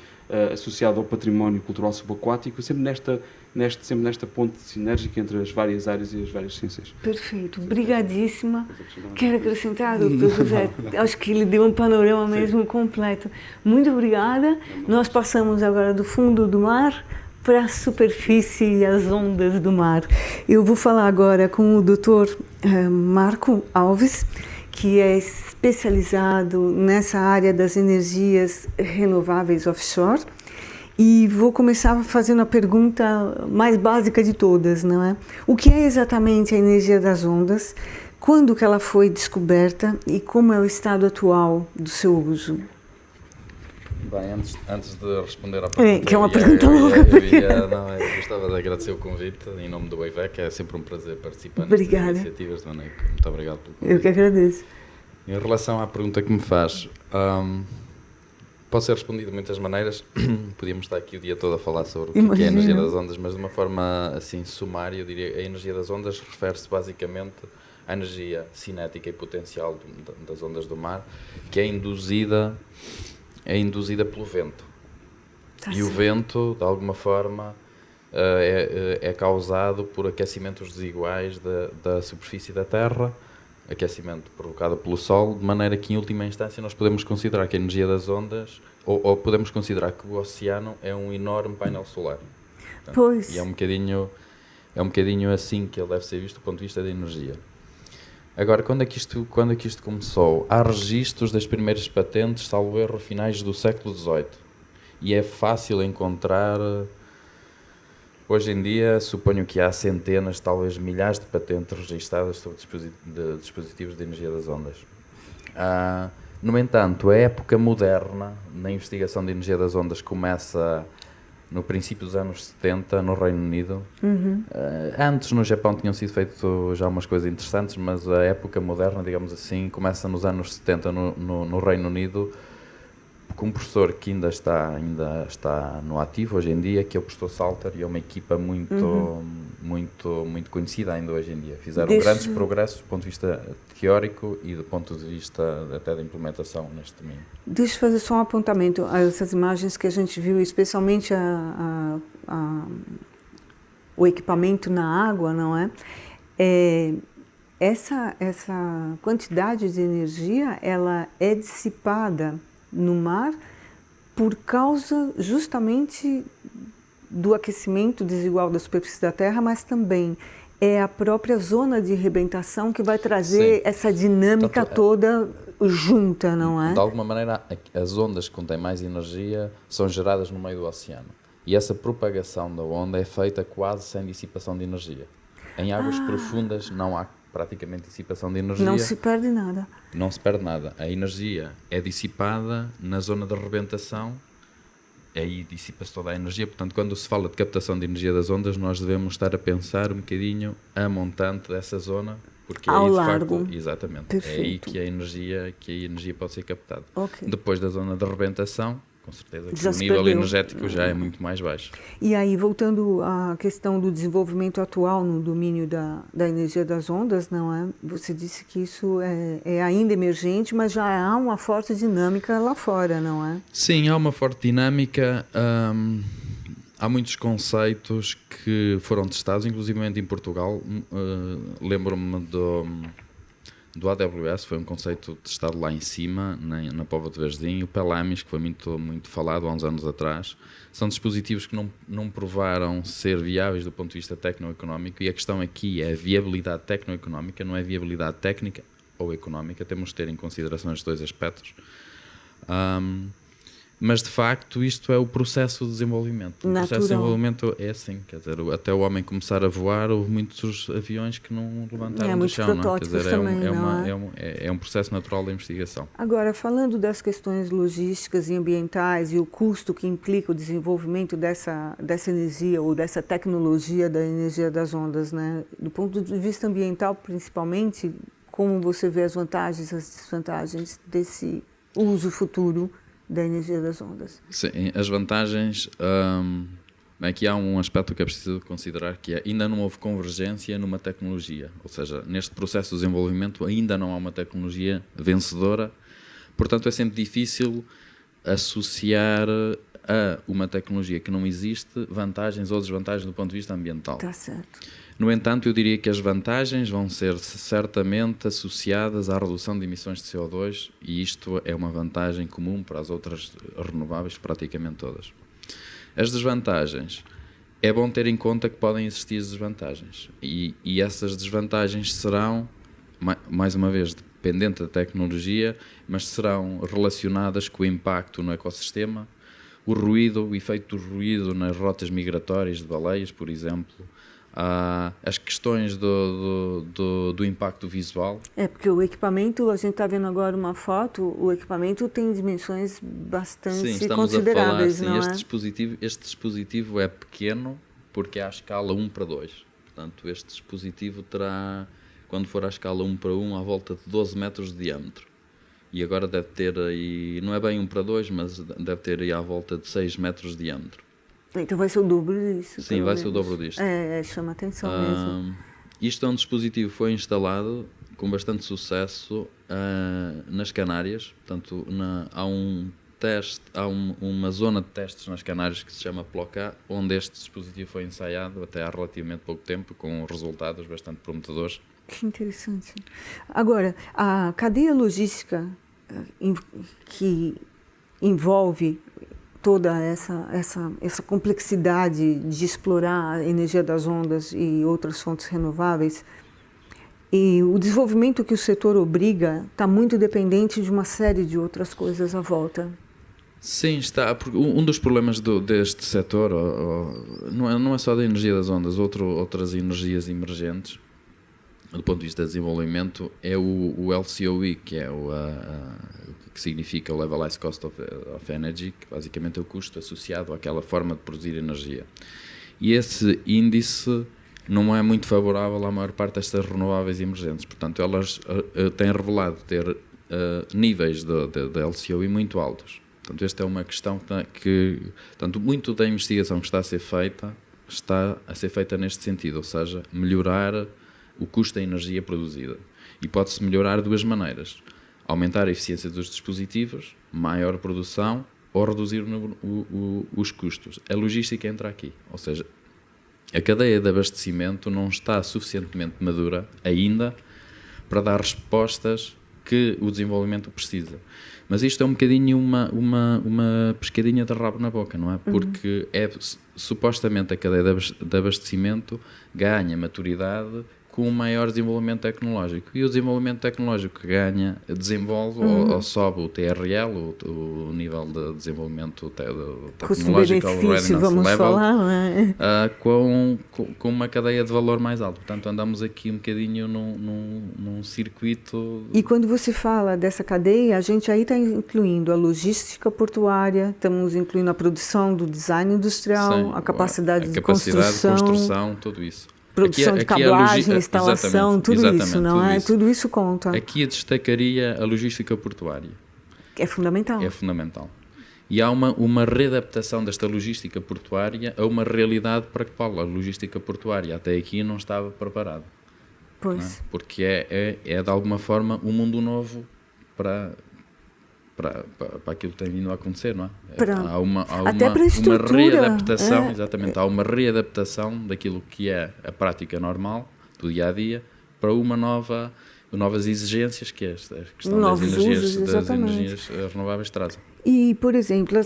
associado ao património cultural subaquático, sempre nesta ponte sinérgica entre as várias áreas e as várias ciências. Perfeito, obrigadíssima. Quero acrescentar, doutor José, acho que ele deu um panorama mesmo completo. Muito obrigada. Nós passamos agora do fundo do mar para a superfície e as ondas do mar. Eu vou falar agora com o doutor Marco Alves, que é especializado nessa área das energias renováveis offshore. E vou começar fazendo a pergunta mais básica de todas, não é? O que é exatamente a energia das ondas? Quando que ela foi descoberta e como é o estado atual do seu uso? Bem, antes de responder à pergunta, que é uma pergunta longa. Eu gostava de agradecer o convite em nome do EIVEC, é sempre um prazer participar nestas iniciativas. Muito obrigado pelo convite. Eu que agradeço. Em relação à pergunta que me faz, Pode ser respondido de muitas maneiras. Podíamos estar aqui o dia todo a falar sobre o que é a energia das ondas, mas de uma forma assim sumária, eu diria que a energia das ondas refere-se basicamente à energia cinética e potencial das ondas do mar, que é induzida pelo vento. E o vento, de alguma forma, é causado por aquecimentos desiguais da superfície da Terra, aquecimento provocado pelo Sol, de maneira que, em última instância, nós podemos considerar que a energia das ondas, ou podemos considerar que o oceano é um enorme painel solar. Portanto, pois. E é um bocadinho assim que ele deve ser visto do ponto de vista da energia. Agora, quando é que isto começou? Há registros das primeiras patentes, salvo erro, finais do século XVIII. E é fácil encontrar... Hoje em dia, suponho que há centenas, talvez milhares de patentes registradas sobre dispositivos de energia das ondas. No entanto, a época moderna na investigação de energia das ondas começa no princípio dos anos 70, no Reino Unido. Antes, no Japão, tinham sido feitas já umas coisas interessantes, mas a época moderna, digamos assim, começa nos anos 70 no Reino Unido, com um professor que ainda está no ativo hoje em dia, que é o professor Salter, e é uma equipa muito conhecida ainda hoje em dia. Fizeram grandes progressos do ponto de vista teórico e do ponto de vista até da implementação neste domínio. Deixa eu fazer só um apontamento. Essas imagens que a gente viu, especialmente o equipamento na água, não é? Essa quantidade de energia, ela é dissipada no mar por causa justamente do aquecimento desigual da superfície da Terra, mas também é a própria zona de rebentação que vai trazer essa dinâmica toda junta, não é? De alguma maneira, as ondas que contêm mais energia são geradas no meio do oceano. E essa propagação da onda é feita quase sem dissipação de energia. Em águas profundas não há praticamente dissipação de energia. Não se perde nada. Não se perde nada. A energia é dissipada na zona de rebentação, aí dissipa-se toda a energia. Portanto, quando se fala de captação de energia das ondas, nós devemos estar a pensar um bocadinho a montante dessa zona, porque ao aí, de largo. facto, exatamente, Perfeito. é aí que a energia pode ser captada. Okay. Depois da zona de rebentação, com certeza que Já o se nível perdeu. energético já é muito mais baixo. E aí, voltando à questão do desenvolvimento atual no domínio da energia das ondas, não é? Você disse que isso é ainda emergente, mas já há uma forte dinâmica lá fora, não é? Sim, há uma forte dinâmica. Há muitos conceitos que foram testados, inclusive em Portugal. Lembro-me do AWS, foi um conceito testado lá em cima, na Póvoa de Varzim. O Pelamis, que foi muito falado há uns anos atrás. São dispositivos que não provaram ser viáveis do ponto de vista tecno-económico, e a questão aqui é a viabilidade tecno-económica, não é viabilidade técnica ou económica. Temos de ter em consideração estes dois aspectos. Mas, de facto, isto é o processo de desenvolvimento. O processo de desenvolvimento é assim, quer dizer, até o homem começar a voar, houve muitos aviões que não levantaram do chão, não é? Quer dizer, é um processo natural da investigação. Agora, falando das questões logísticas e ambientais e o custo que implica o desenvolvimento dessa energia ou dessa tecnologia da energia das ondas, né? Do ponto de vista ambiental, principalmente, como você vê as vantagens e as desvantagens desse uso futuro da energia das ondas? Sim, as vantagens, aqui há um aspecto que é preciso considerar, que é ainda não houve convergência numa tecnologia, ou seja, neste processo de desenvolvimento ainda não há uma tecnologia vencedora, portanto é sempre difícil associar a uma tecnologia que não existe vantagens ou desvantagens do ponto de vista ambiental. Está certo. No entanto, eu diria que as vantagens vão ser certamente associadas à redução de emissões de CO2, e isto é uma vantagem comum para as outras renováveis, praticamente todas. As desvantagens, é bom ter em conta que podem existir desvantagens, e essas desvantagens serão, mais uma vez, dependente da tecnologia, mas serão relacionadas com o impacto no ecossistema, o ruído, o efeito do ruído nas rotas migratórias de baleias, por exemplo, as questões do impacto visual. Porque o equipamento, a gente está vendo agora uma foto, o equipamento tem dimensões bastante consideráveis, a falar, não este dispositivo é pequeno porque é à escala 1:2. Portanto, este dispositivo terá, quando for à escala 1:1, à volta de 12 metros de diâmetro. e agora deve ter aí, não é bem 1:2, mas deve ter aí à volta de 6 metros de diâmetro. Então vai ser o dobro disso. Sim, vai ser o dobro disto. Chama atenção mesmo. Isto é um dispositivo que foi instalado com bastante sucesso nas Canárias. Portanto, há uma zona de testes nas Canárias que se chama Plocá, onde este dispositivo foi ensaiado até há relativamente pouco tempo, com resultados bastante prometedores. Que interessante. Agora, a cadeia logística que envolve toda essa complexidade de explorar a energia das ondas e outras fontes renováveis, e o desenvolvimento que o setor obriga está muito dependente de uma série de outras coisas à volta. Sim, está. Porque um dos problemas deste setor não é só da energia das ondas, outras energias emergentes, do ponto de vista de desenvolvimento, é o LCOE, que é que significa Levelized Cost of Energy, que basicamente é o custo associado àquela forma de produzir energia. E esse índice não é muito favorável à maior parte destas renováveis emergentes. Portanto, elas têm revelado ter níveis de LCOE muito altos. Portanto, esta é uma questão portanto, muito da investigação que está a ser feita neste sentido, ou seja, melhorar o custo da energia produzida. E pode-se melhorar de duas maneiras: aumentar a eficiência dos dispositivos, maior produção, ou reduzir os custos. A logística entra aqui, ou seja, a cadeia de abastecimento não está suficientemente madura ainda para dar respostas que o desenvolvimento precisa. Mas isto é um bocadinho uma pescadinha de rabo na boca, não é? Porque supostamente a cadeia de abastecimento ganha maturidade com um maior desenvolvimento tecnológico. E o desenvolvimento tecnológico que desenvolve ou sobe o TRL, o nível de desenvolvimento tecnológico, o readiness level, com uma cadeia de valor mais alto. Portanto, andamos aqui um bocadinho num circuito... E quando você fala dessa cadeia, a gente aí está incluindo a logística portuária, estamos incluindo a produção do design industrial, sim, a capacidade de construção, tudo isso. Produção de cablagem, instalação, tudo isso, não é? Tudo isso conta. Aqui eu destacaria a logística portuária. É fundamental. É fundamental. E há uma readaptação desta logística portuária a uma realidade para a qual a logística portuária até aqui não estava preparada. Pois. Não é? Porque é de alguma forma um mundo novo para aquilo que tem vindo a acontecer, não é? Há uma readaptação, exatamente, há uma readaptação daquilo que é a prática normal do dia-a-dia para novas exigências que a questão das energias renováveis trazem. E, por exemplo,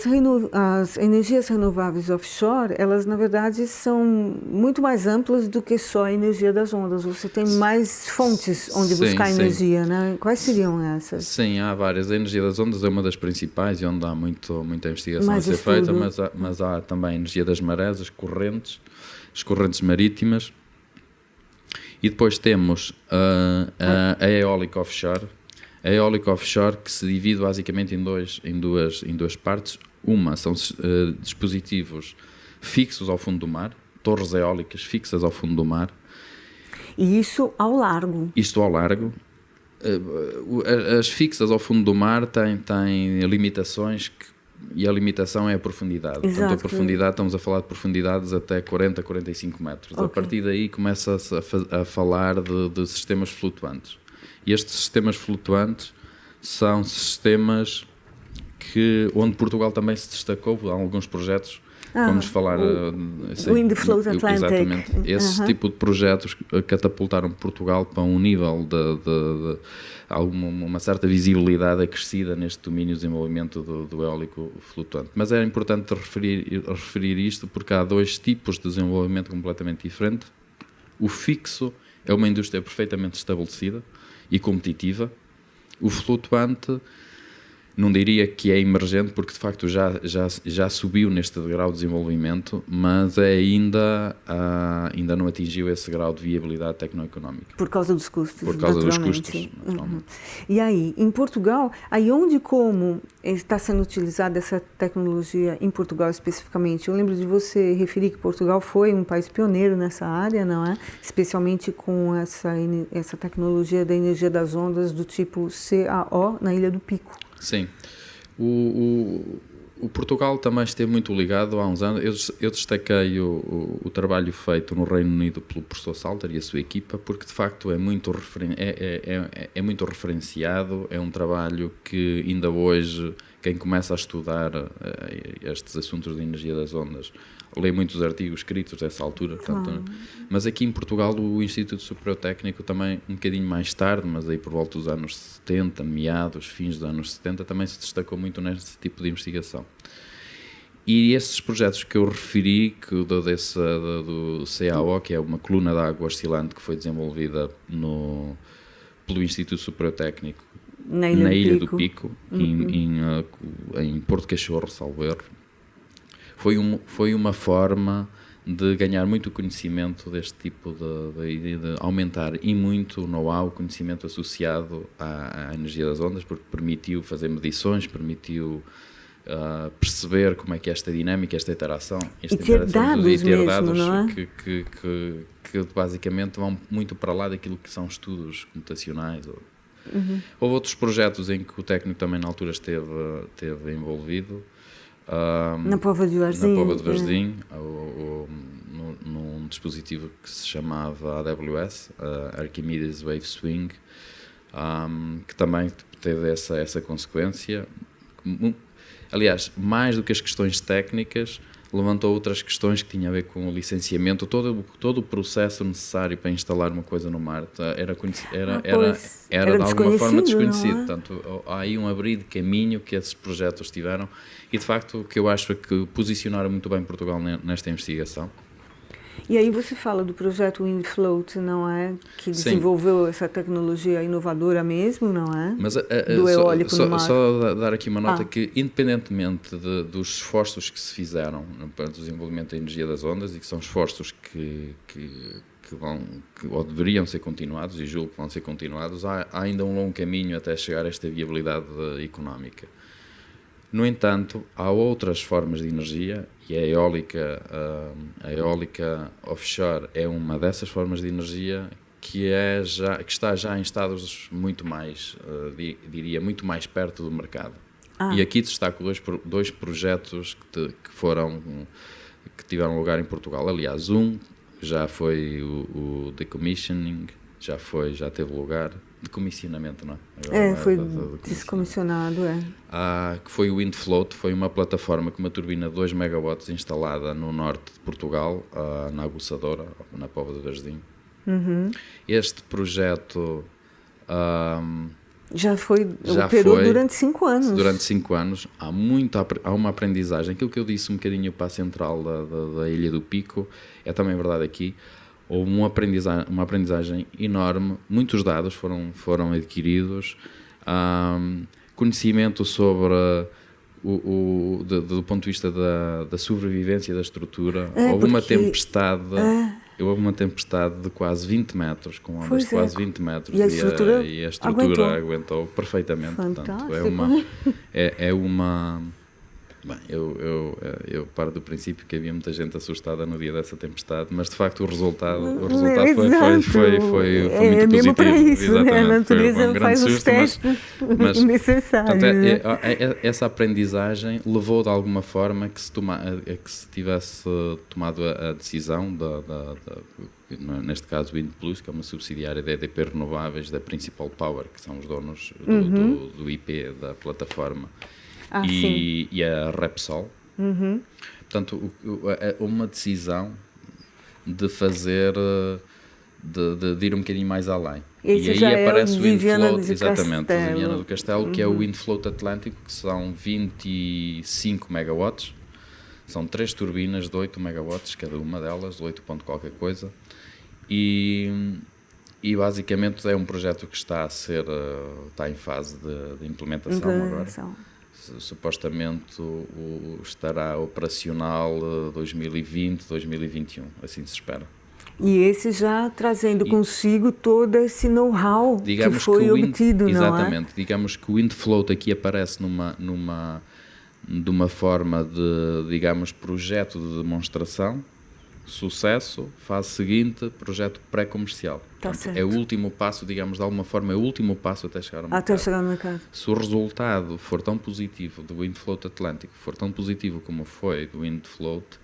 as energias renováveis offshore, elas na verdade são muito mais amplas do que só a energia das ondas. Você tem mais fontes onde buscar energia, né? Quais seriam essas? Sim, há várias. A energia das ondas é uma das principais e onde há muita investigação a ser feita, mas há também a energia das marés, as correntes marítimas. E depois temos a eólica offshore. A eólica offshore, que se divide basicamente em duas partes. Uma são dispositivos fixos ao fundo do mar, torres eólicas fixas ao fundo do mar. E isso ao largo? Isto ao largo. As fixas ao fundo do mar têm limitações e a limitação é a profundidade. Exato. Portanto, a profundidade, estamos a falar de profundidades até 40, 45 metros. Okay. A partir daí começa-se a falar de sistemas flutuantes. E estes sistemas flutuantes são sistemas onde Portugal também se destacou em alguns projetos. Vamos falar... Wind Float Atlantic. Exatamente. Esse tipo de projetos catapultaram Portugal para um nível de uma certa visibilidade acrescida neste domínio de desenvolvimento do eólico flutuante. Mas é importante referir isto porque há dois tipos de desenvolvimento completamente diferentes. O fixo é uma indústria perfeitamente estabelecida e competitiva. O flutuante Não diria que é emergente, porque de facto já subiu neste grau de desenvolvimento, mas ainda não atingiu esse grau de viabilidade tecnoeconómica. Por causa dos custos, Por causa dos naturalmente. custos, naturalmente. E aí, em Portugal, aí onde e como está sendo utilizada essa tecnologia em Portugal especificamente? Eu lembro de você referir que Portugal foi um país pioneiro nessa área, não é? Especialmente com essa tecnologia da energia das ondas do tipo CAO na Ilha do Pico. Sim. O Portugal também esteve muito ligado há uns anos. Eu destaquei o trabalho feito no Reino Unido pelo professor Salter e a sua equipa, porque de facto é muito referenciado, é um trabalho que ainda hoje quem começa a estudar estes assuntos de energia das ondas lê muitos artigos escritos dessa altura. Portanto, mas aqui em Portugal o Instituto Superior Técnico também um bocadinho mais tarde, mas aí por volta dos anos 70, fins dos anos 70, também se destacou muito neste tipo de investigação. E esses projetos que eu referi, do CAO, que é uma coluna de água oscilante que foi desenvolvida pelo Instituto Superior Técnico na Ilha do Pico, em Porto Cachorro, salvo erro, foi uma forma de ganhar muito conhecimento deste tipo de aumentar e muito o know-how, o conhecimento associado à energia das ondas, porque permitiu fazer medições, permitiu perceber como é que é esta dinâmica, esta interação, e ter dados que basicamente vão muito para lá daquilo que são estudos computacionais. Houve outros projetos em que o técnico também na altura esteve envolvido. Na Póvoa de Varzim, num dispositivo que se chamava AWS, Archimedes Wave Swing, que também teve essa consequência. Aliás, mais do que as questões técnicas, levantou outras questões que tinham a ver com o licenciamento, todo o processo necessário para instalar uma coisa no mar era de alguma forma desconhecido. Portanto, há aí um abrir de caminho que esses projetos tiveram e, de facto, o que eu acho é que posicionaram muito bem Portugal nesta investigação. E aí você fala do projeto WindFloat, não é? Que desenvolveu essa tecnologia inovadora mesmo, não é? Mas do eólico no mar. Só dar aqui uma nota que, independentemente dos esforços que se fizeram para o desenvolvimento da energia das ondas, e que são esforços que ou deveriam ser continuados, e julgo que vão ser continuados, há ainda um longo caminho até chegar a esta viabilidade económica. No entanto, há outras formas de energia, e a eólica offshore é uma dessas formas de energia que está já em estados muito mais, diria, muito mais perto do mercado. E aqui destaco dois projetos que tiveram lugar em Portugal. Aliás, já foi o decommissioning, já teve lugar. Decomissionamento, não é? Foi descomissionado, que foi o WindFloat, foi uma plataforma com uma turbina de 2 megawatts instalada no norte de Portugal, na Aguçadora, na Póvoa de Varzim. Este projeto operou durante 5 anos. Durante 5 anos. Há uma aprendizagem. Aquilo que eu disse um bocadinho para a central da Ilha do Pico é também verdade aqui. Houve uma aprendizagem enorme, muitos dados foram adquiridos, conhecimento sobre, do ponto de vista da sobrevivência da estrutura. Houve uma tempestade de quase 20 metros, com ondas de quase 20 metros, e a estrutura aguentou perfeitamente. Fantástico. Portanto, é uma... Bem, eu paro do princípio que havia muita gente assustada no dia dessa tempestade, mas de facto o resultado foi muito positivo. Para isso, exatamente. A natureza foi um grande faz susto, os testes necessários. Portanto, essa aprendizagem levou de alguma forma que se tivesse tomado a decisão, neste caso o Windplus, que é uma subsidiária da EDP Renováveis, da Principal Power, que são os donos do IP da plataforma. E a Repsol. Portanto, uma decisão de fazer, de ir um bocadinho mais além. Esse e aí aparece o WindFloat, exatamente, o Viana do Castelo, que é o WindFloat Atlântico, que são 25 megawatts. São 3 turbinas de 8 megawatts, cada uma delas, de 8 ponto qualquer coisa. E E basicamente é um projeto que está em fase de implementação agora. Supostamente estará operacional 2020, 2021, assim se espera. E esse já trazendo consigo todo esse know-how que foi obtido, não é? Exatamente. Digamos que o WindFloat aqui aparece de uma forma de, digamos, projeto de demonstração, sucesso, fase seguinte, projeto pré-comercial. É o último passo, digamos, de alguma forma, é o último passo até chegar ao mercado. Até chegar no mercado. Se o resultado for tão positivo do WindFloat Atlântico, for tão positivo como foi do WindFloat,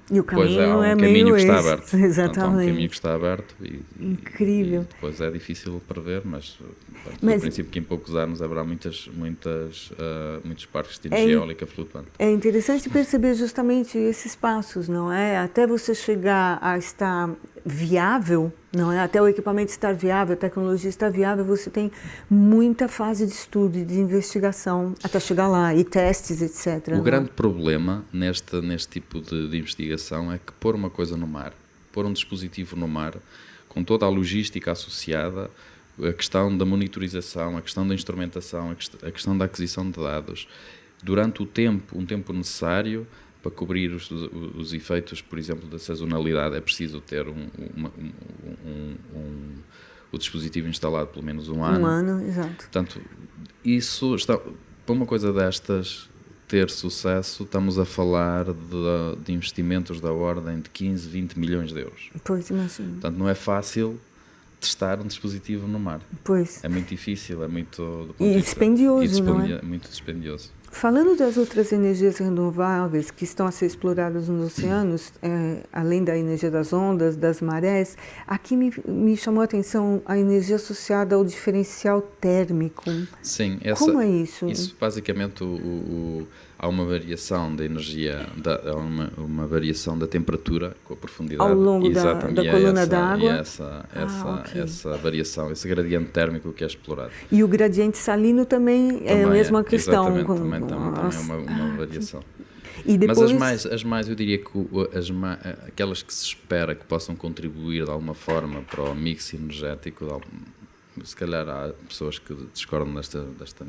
e o caminho pois há um caminho que está aberto. Exatamente. Portanto, há um caminho que está aberto incrível. E depois é difícil prever, mas no princípio que em poucos anos haverá muitos parques de energia eólica flutuante. É interessante perceber justamente esses passos, não é? Até você chegar a estar viável, não é? Até o equipamento estar viável, a tecnologia estar viável, você tem muita fase de estudo e de investigação até chegar lá, e testes, etc. O grande problema neste tipo de investigação é que pôr uma coisa no mar, pôr um dispositivo no mar, com toda a logística associada, a questão da monitorização, a questão da instrumentação, a questão da aquisição de dados, durante um tempo necessário para cobrir os efeitos, por exemplo, da sazonalidade, é preciso ter o dispositivo instalado pelo menos um ano. Um ano, exato. Portanto, para uma coisa destas ter sucesso, estamos a falar de investimentos da ordem de 15, 20 milhões de euros. Pois, imagino. Portanto, não é fácil testar um dispositivo no mar. Pois. É muito difícil, é muito... E dispendioso, não é? Muito dispendioso. Falando das outras energias renováveis que estão a ser exploradas nos oceanos, além da energia das ondas, das marés, aqui me chamou a atenção a energia associada ao diferencial térmico. Sim. Como é isso? Isso, basicamente, há uma variação da energia, há uma variação da temperatura com a profundidade. Ao longo da coluna d'água? E essa variação, esse gradiente térmico que é explorado. E o gradiente salino também é a mesma questão? Também é uma variação. E depois... Mas as mais, eu diria que aquelas que se espera que possam contribuir de alguma forma para o mix energético, se calhar há pessoas que discordam desta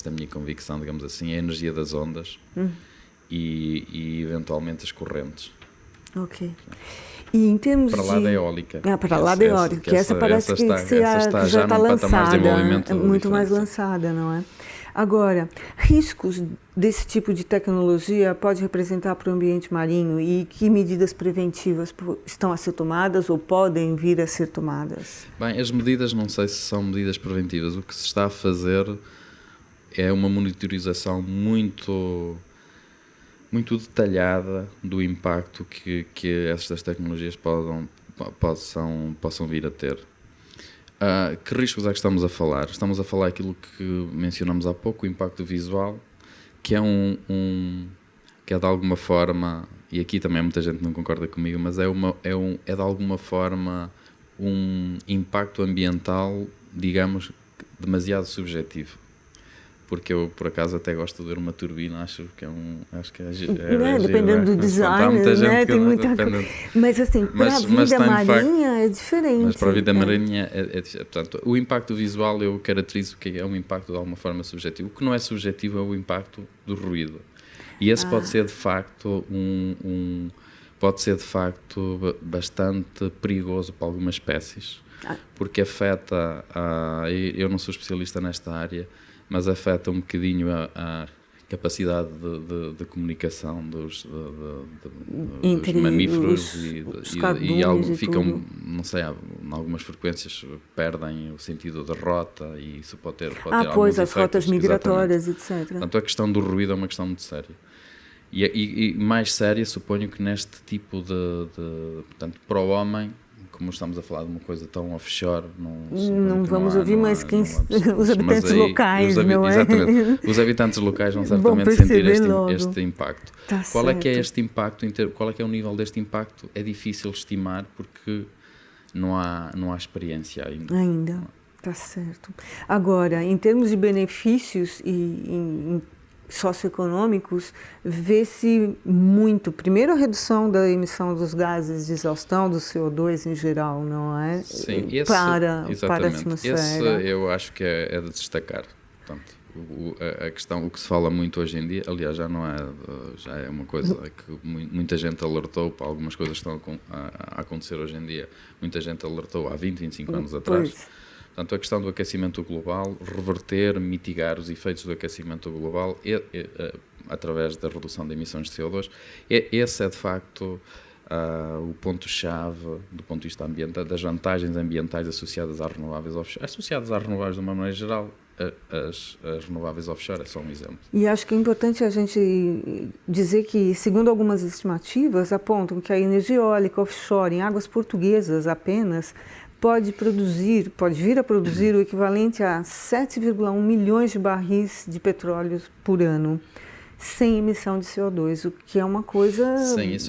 minha convicção, digamos assim, é a energia das ondas e eventualmente as correntes. Ok. E em termos para lá da eólica. Para lá da eólica, que essa parece que já está lançada, muito mais lançada, não é? Agora, riscos desse tipo de tecnologia pode representar para o ambiente marinho e que medidas preventivas estão a ser tomadas ou podem vir a ser tomadas? Bem, as medidas não sei se são medidas preventivas. O que se está a fazer é uma monitorização muito detalhada do impacto que estas tecnologias possam vir a ter. Que riscos é que estamos a falar? Estamos a falar aquilo que mencionamos há pouco, o impacto visual, que é que é de alguma forma, e aqui também muita gente não concorda comigo, mas é de alguma forma um impacto ambiental, digamos, demasiado subjetivo. Porque eu, por acaso, até gosto de ver uma turbina, acho que dependendo do design, né? Tem muita coisa. Mas assim, para a vida marinha é diferente. Mas para a vida marinha portanto, o impacto visual eu caracterizo que é um impacto de alguma forma subjetivo. O que não é subjetivo é o impacto do ruído. E esse pode ser de facto pode ser de facto bastante perigoso para algumas espécies, porque afeta eu não sou especialista nesta área, mas afeta um bocadinho a capacidade de comunicação dos mamíferos e algo ficam, não sei, em algumas frequências perdem o sentido da rota e isso pode ter pois, as efeitos, rotas migratórias, exatamente. etc. Portanto, a questão do ruído é uma questão muito séria. E mais séria, suponho que neste tipo portanto, para o homem, como estamos a falar de uma coisa tão offshore, não vamos ouvir mais os habitantes locais, não é? Exatamente. Os habitantes locais vão certamente sentir este impacto. Qual é que é este impacto? Qual é que é o nível deste impacto? É difícil estimar porque não há experiência ainda. Está certo. Agora, em termos de benefícios e socioeconômicos, vê-se muito, primeiro a redução da emissão dos gases de exaustão, do CO2 em geral, não é? Sim, para a exatamente. atmosfera. Esse eu acho que é de destacar. Portanto, a questão, o que se fala muito hoje em dia, aliás, já é uma coisa que muita gente alertou para algumas coisas que estão a acontecer hoje em dia. Muita gente alertou há 20, 25 anos atrás. Portanto, a questão do aquecimento global, reverter, mitigar os efeitos do aquecimento global através da redução de emissões de CO2, esse é de facto o ponto-chave do ponto de vista ambiental, das vantagens ambientais associadas às renováveis offshore. Associadas às renováveis de uma maneira geral, as renováveis offshore é só um exemplo. E acho que é importante a gente dizer que, segundo algumas estimativas, apontam que a energia eólica offshore em águas portuguesas apenas pode vir a produzir o equivalente a 7,1 milhões de barris de petróleo por ano, sem emissão de CO2, o que é uma coisa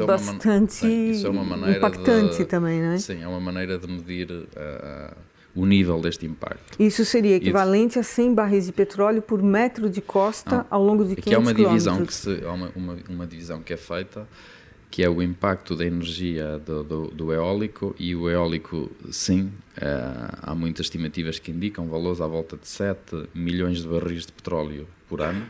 bastante impactante também, né? Sim, é uma maneira de medir o nível deste impacto. Isso seria equivalente a 100 barris de petróleo por metro de costa ao longo de 500 quilômetros. Há uma divisão que é feita, que é o impacto da energia do eólico, e o eólico, sim, há muitas estimativas que indicam valores à volta de 7 milhões de barris de petróleo por ano,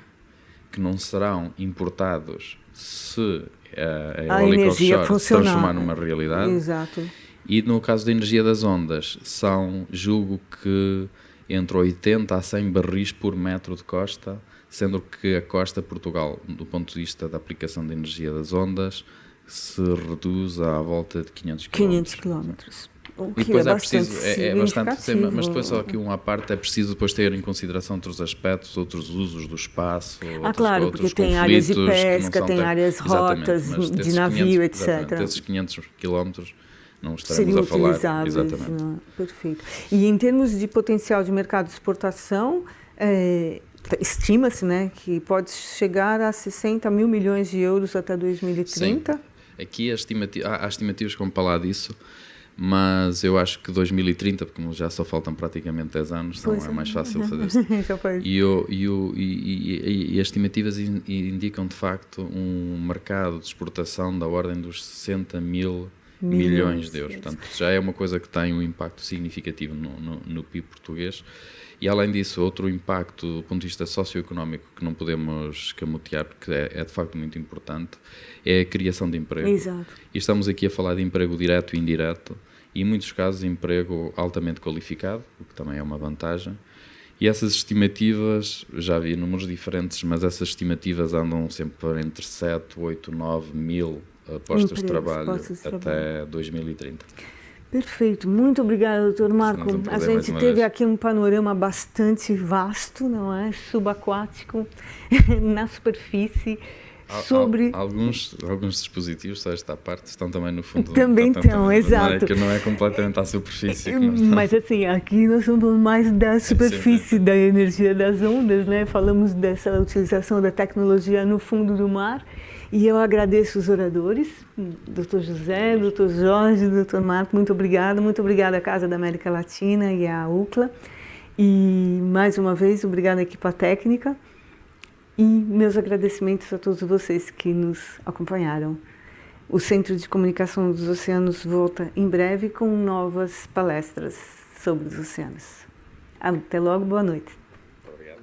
que não serão importados se a eólica offshore se transformar numa realidade. Exato. E no caso da energia das ondas, julgo que entre 80 a 100 barris por metro de costa, sendo que a costa Portugal, do ponto de vista da aplicação da energia das ondas, se reduz à volta de 500 km. 500 km. E depois é bastante, mas depois só aqui uma parte, é preciso depois ter em consideração outros aspectos, outros usos do espaço, claro, porque tem áreas de pesca, tem áreas rotas de navio, etc. Desses 500 km não estaremos a falar. Exatamente. Não? Perfeito. E em termos de potencial de mercado de exportação, estima-se, né, que pode chegar a 60 mil milhões de euros até 2030. Sim. Aqui há estimativas como falar disso, mas eu acho que 2030, porque já só faltam praticamente 10 anos, então é mais fácil fazer isso. E as estimativas indicam de facto um mercado de exportação da ordem dos 60 mil milhões de euros. Portanto, já é uma coisa que tem um impacto significativo no PIB português. E além disso, outro impacto do ponto de vista socioeconómico que não podemos camutear, porque é de facto muito importante, é a criação de emprego. Exato. E estamos aqui a falar de emprego direto e indireto, e em muitos casos emprego altamente qualificado, o que também é uma vantagem. E essas estimativas, já vi números diferentes, mas essas estimativas andam sempre entre 7, 8, 9 mil postos de trabalho até 2030. Perfeito, muito obrigada, Dr. Marco. A gente teve aqui um panorama bastante vasto, não é? Subaquático, na superfície, sobre... Alguns dispositivos, só esta parte, estão também no fundo. Também estão, exato. Que não é completamente à superfície. Mas assim, aqui nós somos mais da superfície da energia das ondas, né? Falamos dessa utilização da tecnologia no fundo do mar. E eu agradeço os oradores, Dr. José, Dr. Jorge, Dr. Marco, muito obrigada à Casa da América Latina e à UCLA. E, mais uma vez, obrigada à equipa técnica. E meus agradecimentos a todos vocês que nos acompanharam. O Centro de Comunicação dos Oceanos volta em breve com novas palestras sobre os oceanos. Até logo, boa noite. Obrigado.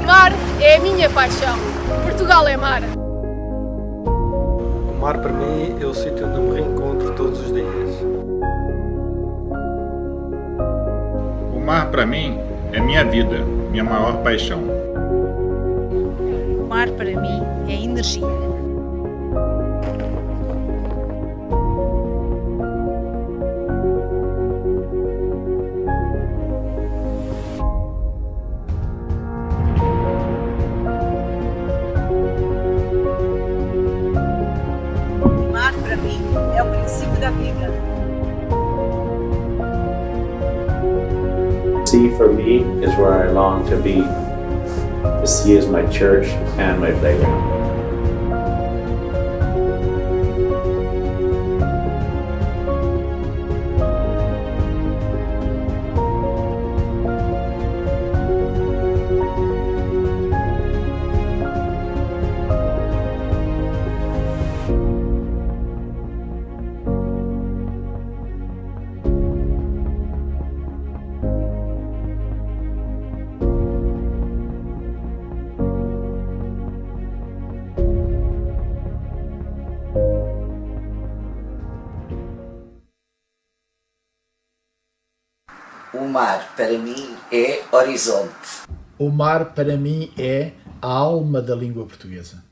Mar é a minha paixão. Portugal é mar. O mar para mim é o sítio onde eu me reencontro todos os dias. O mar para mim é minha vida, minha maior paixão. O mar para mim é energia. O mar para mim é o princípio da vida. sea for me is where I long to be. The sea is my church and my playground. O mar, para mim, é horizonte. O mar, para mim, é a alma da língua portuguesa.